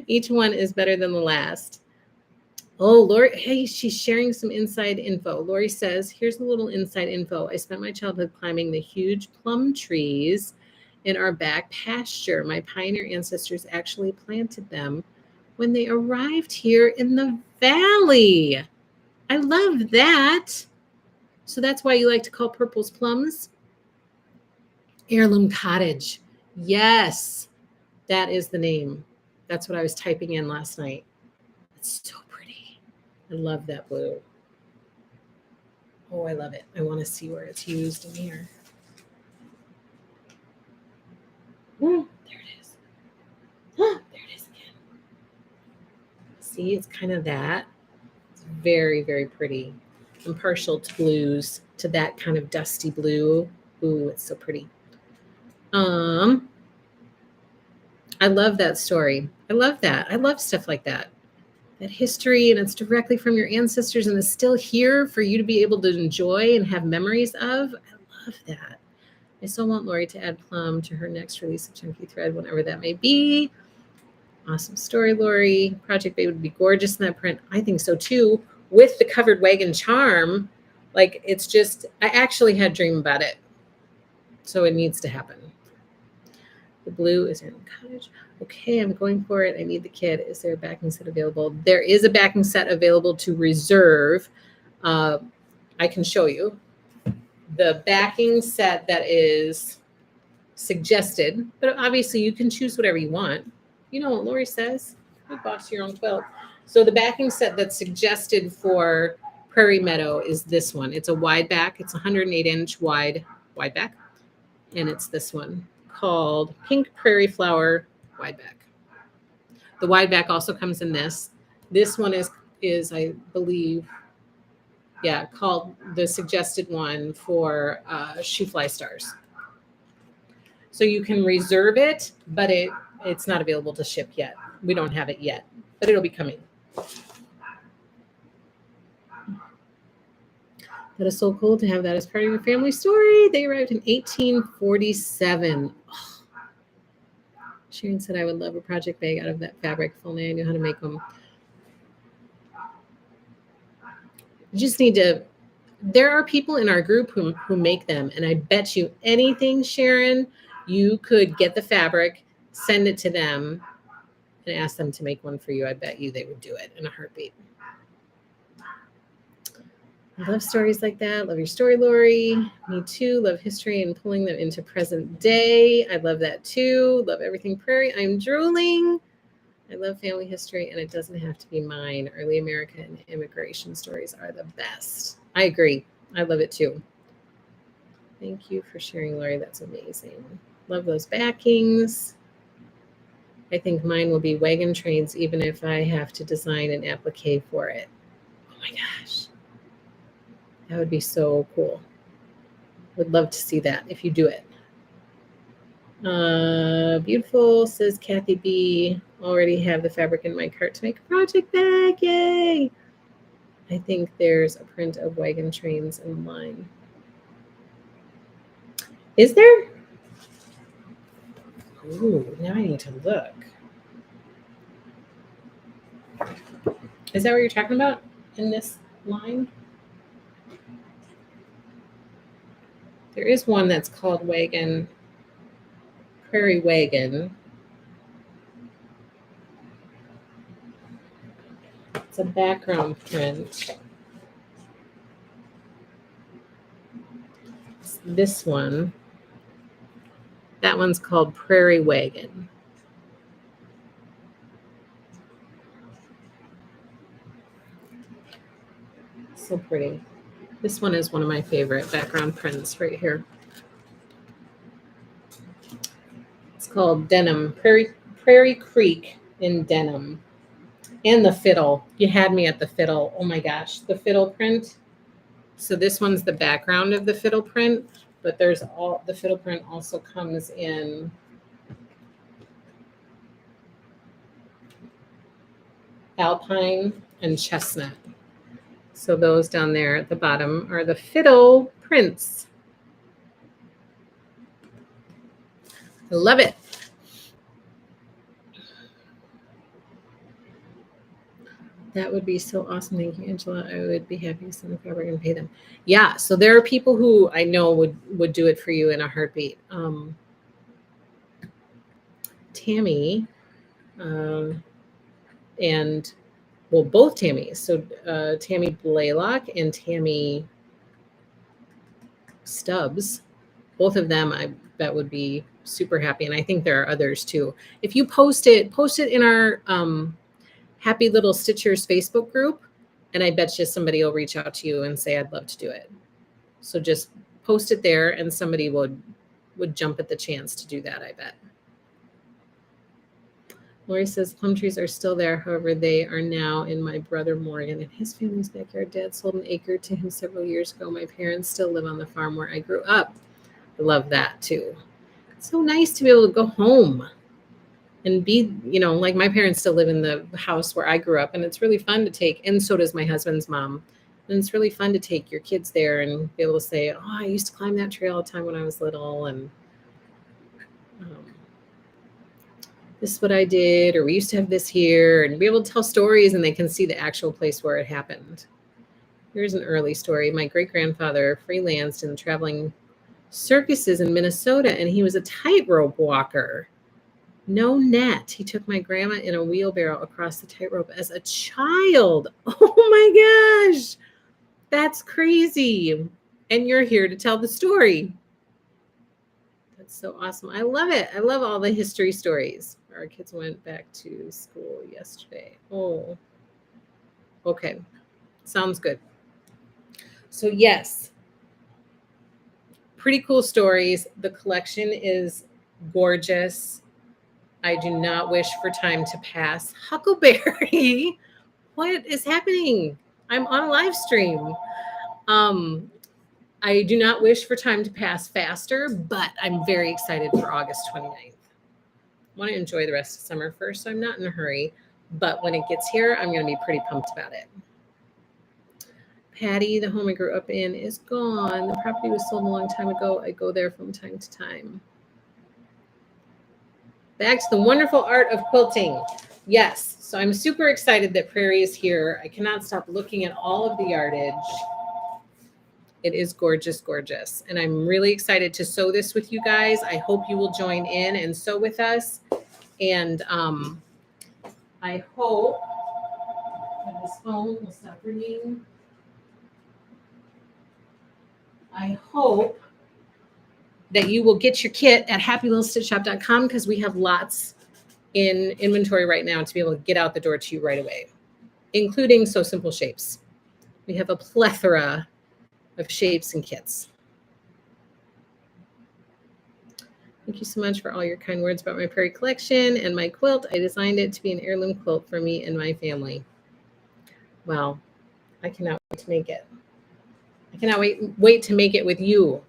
Each one is better than the last. Oh, Lori, hey, she's sharing some inside info. Lori says, here's a little inside info. I spent my childhood climbing the huge plum trees in our back pasture. My pioneer ancestors actually planted them when they arrived here in the valley. I love that. So that's why you like to call purples plums? Heirloom Cottage. Yes, that is the name. That's what I was typing in last night. It's so pretty. I love that blue. Oh, I love it. I want to see where it's used in here. There it is. There it is again. See, it's kind of that. It's very, very pretty. I'm partial to blues, to that kind of dusty blue. Ooh, it's so pretty. I love that story. I love that. I love stuff like that. That history, and it's directly from your ancestors and is still here for you to be able to enjoy and have memories of. I love that. I still want Lori to add Plum to her next release of Chunky Thread, whenever that may be. Awesome story, Lori. Project Bay would be gorgeous in that print. I think so too. With the covered wagon charm, like it's just, I actually had a dream about it. So it needs to happen. The blue is in cottage. Okay, I'm going for it. I need the kit. Is there a backing set available? There is a backing set available to reserve. I can show you. The backing set that is suggested, but obviously you can choose whatever you want. You know what Lori says, you boss your own quilt. So the backing set that's suggested for Prairie Meadow is this one. It's a wide back. It's 108-inch wide back. And it's this one called Pink Prairie Flower Wide Back. The wide back also comes in this. This one is I believe, yeah, called the suggested one for Shoe Fly Stars. So you can reserve it, but it's not available to ship yet. We don't have it yet, but it'll be coming. That is so cool to have that as part of your family story. They arrived in 1847. Oh. Sharon said, I would love a project bag out of that fabric. If only I knew how to make them. You just need to, there are people in our group who make them. And I bet you anything, Sharon, you could get the fabric, send it to them, and ask them to make one for you. I bet you they would do it in a heartbeat. I love stories like that. Love your story, Lori. Me too. Love history and pulling them into present day. I love that too. Love everything Prairie. I'm drooling. I love family history, and it doesn't have to be mine. Early American immigration stories are the best. I agree. I love it too. Thank you for sharing, Lori. That's amazing. Love those backings. I think mine will be wagon trains, even if I have to design an applique for it. Oh my gosh. That would be so cool. Would love to see that if you do it. Beautiful, says Kathy B. Already have the fabric in my cart to make a project bag. Yay! I think there's a print of wagon trains in line. Is there? Ooh, now I need to look. Is that what you're talking about in this line? There is one that's called Wagon, Prairie Wagon. It's a background print. It's this one. That one's called Prairie Wagon. So pretty. This one is one of my favorite background prints right here. It's called Denim, Prairie Creek in denim. And the fiddle. You had me at the fiddle. Oh my gosh, the fiddle print. So this one's the background of the fiddle print, but there's the fiddle print also comes in alpine and chestnut. So those down there at the bottom are the fiddle prints. I love it. That would be so awesome. Thank you, Angela. I would be happy to send the fabric and pay them. Yeah, so there are people who I know would do it for you in a heartbeat. Tammy and well, both Tammys. So Tammy Blaylock and Tammy Stubbs, both of them I bet would be super happy. And I think there are others too. If you post it in our Happy Little Stitchers Facebook group, and I bet you somebody will reach out to you and say, I'd love to do it. So just post it there and somebody would jump at the chance to do that, I bet. Lori says plum trees are still there. However, they are now in my brother Morgan and his family's backyard. Dad sold an acre to him several years ago. My parents still live on the farm where I grew up. I love that too. It's so nice to be able to go home and be, like my parents still live in the house where I grew up, and it's really fun to take, and so does my husband's mom. And it's really fun to take your kids there and be able to say, oh, I used to climb that trail all the time when I was little, and this is what I did, or we used to have this here, and be able to tell stories, and they can see the actual place where it happened. Here's an early story. My great-grandfather freelanced in traveling circuses in Minnesota, and he was a tightrope walker. No net. He took my grandma in a wheelbarrow across the tightrope as a child. Oh my gosh. That's crazy. And you're here to tell the story. That's so awesome. I love it. I love all the history stories. Our kids went back to school yesterday. Oh, okay. Sounds good. So, yes, pretty cool stories. The collection is gorgeous. I do not wish for time to pass. Huckleberry, what is happening? I'm on a live stream. I do not wish for time to pass faster, but I'm very excited for August 29th. I want to enjoy the rest of summer first, so I'm not in a hurry. But when it gets here, I'm going to be pretty pumped about it. Patty, the home I grew up in, is gone. The property was sold a long time ago. I go there from time to time. Back to the wonderful art of quilting. Yes, so I'm super excited that Prairie is here. I cannot stop looking at all of the yardage. It is gorgeous, gorgeous. And I'm really excited to sew this with you guys. I hope you will join in and sew with us. And I hope that this phone will stop ringing. I hope that you will get your kit at happylittlestitchshop.com because we have lots in inventory right now to be able to get out the door to you right away, including Sew Simple Shapes. We have a plethora of shapes and kits. Thank you so much for all your kind words about my Prairie collection and my quilt. I designed it to be an heirloom quilt for me and my family. Wow, I cannot wait to make it. I cannot wait to make it with you.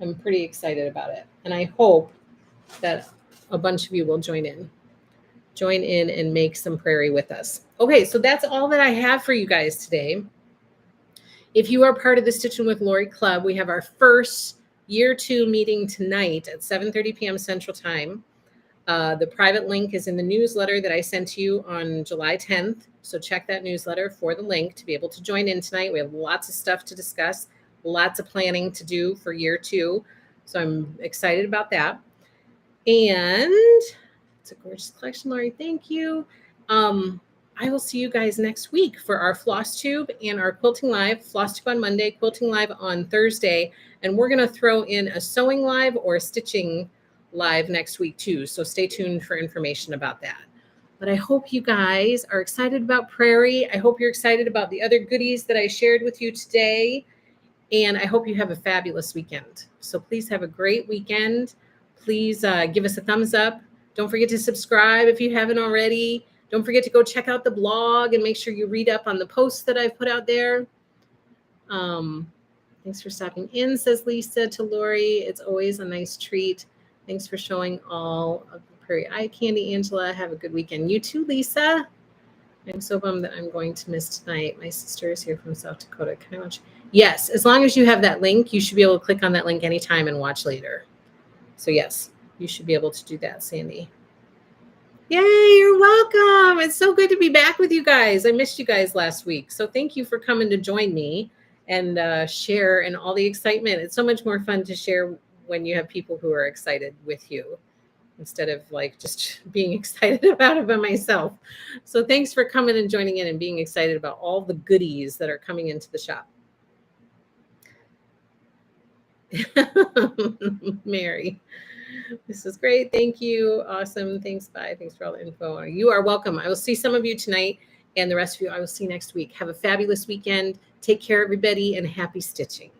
I'm pretty excited about it. And I hope that a bunch of you will join in and make some Prairie with us. Okay, so that's all that I have for you guys today. If you are part of the Stitching with Lori Club, we have our first year 2 meeting tonight at 7:30 p.m. Central Time. The private link is in the newsletter that I sent to you on July 10th. So check that newsletter for the link to be able to join in tonight. We have lots of stuff to discuss, lots of planning to do for year 2. So I'm excited about that. And it's a gorgeous collection, Lori. Thank you. I will see you guys next week for our floss tube and our quilting live. Floss tube on Monday, quilting live on Thursday. And we're going to throw in a sewing live or a stitching live next week too. So stay tuned for information about that. But I hope you guys are excited about Prairie. I hope you're excited about the other goodies that I shared with you today. And I hope you have a fabulous weekend. So please have a great weekend. Please give us a thumbs up. Don't forget to subscribe if you haven't already. Don't forget to go check out the blog and make sure you read up on the posts that I've put out there. Thanks for stopping in, says Lisa to Lori. It's always a nice treat. Thanks for showing all of the Prairie eye candy, Angela. Have a good weekend. You too, Lisa. I'm so bummed that I'm going to miss tonight. My sister is here from South Dakota. Can I watch? Yes, as long as you have that link, you should be able to click on that link anytime and watch later. So yes, you should be able to do that, Sandy. Yay, you're welcome. It's so good to be back with you guys. I missed you guys last week. So thank you for coming to join me and share in all the excitement. It's so much more fun to share when you have people who are excited with you instead of like just being excited about it by myself. So thanks for coming and joining in and being excited about all the goodies that are coming into the shop. Mary, this is great. Thank you. Awesome. Thanks. Bye. Thanks for all the info. You are welcome. I will see some of you tonight and the rest of you I will see next week. Have a fabulous weekend. Take care, everybody, and happy stitching.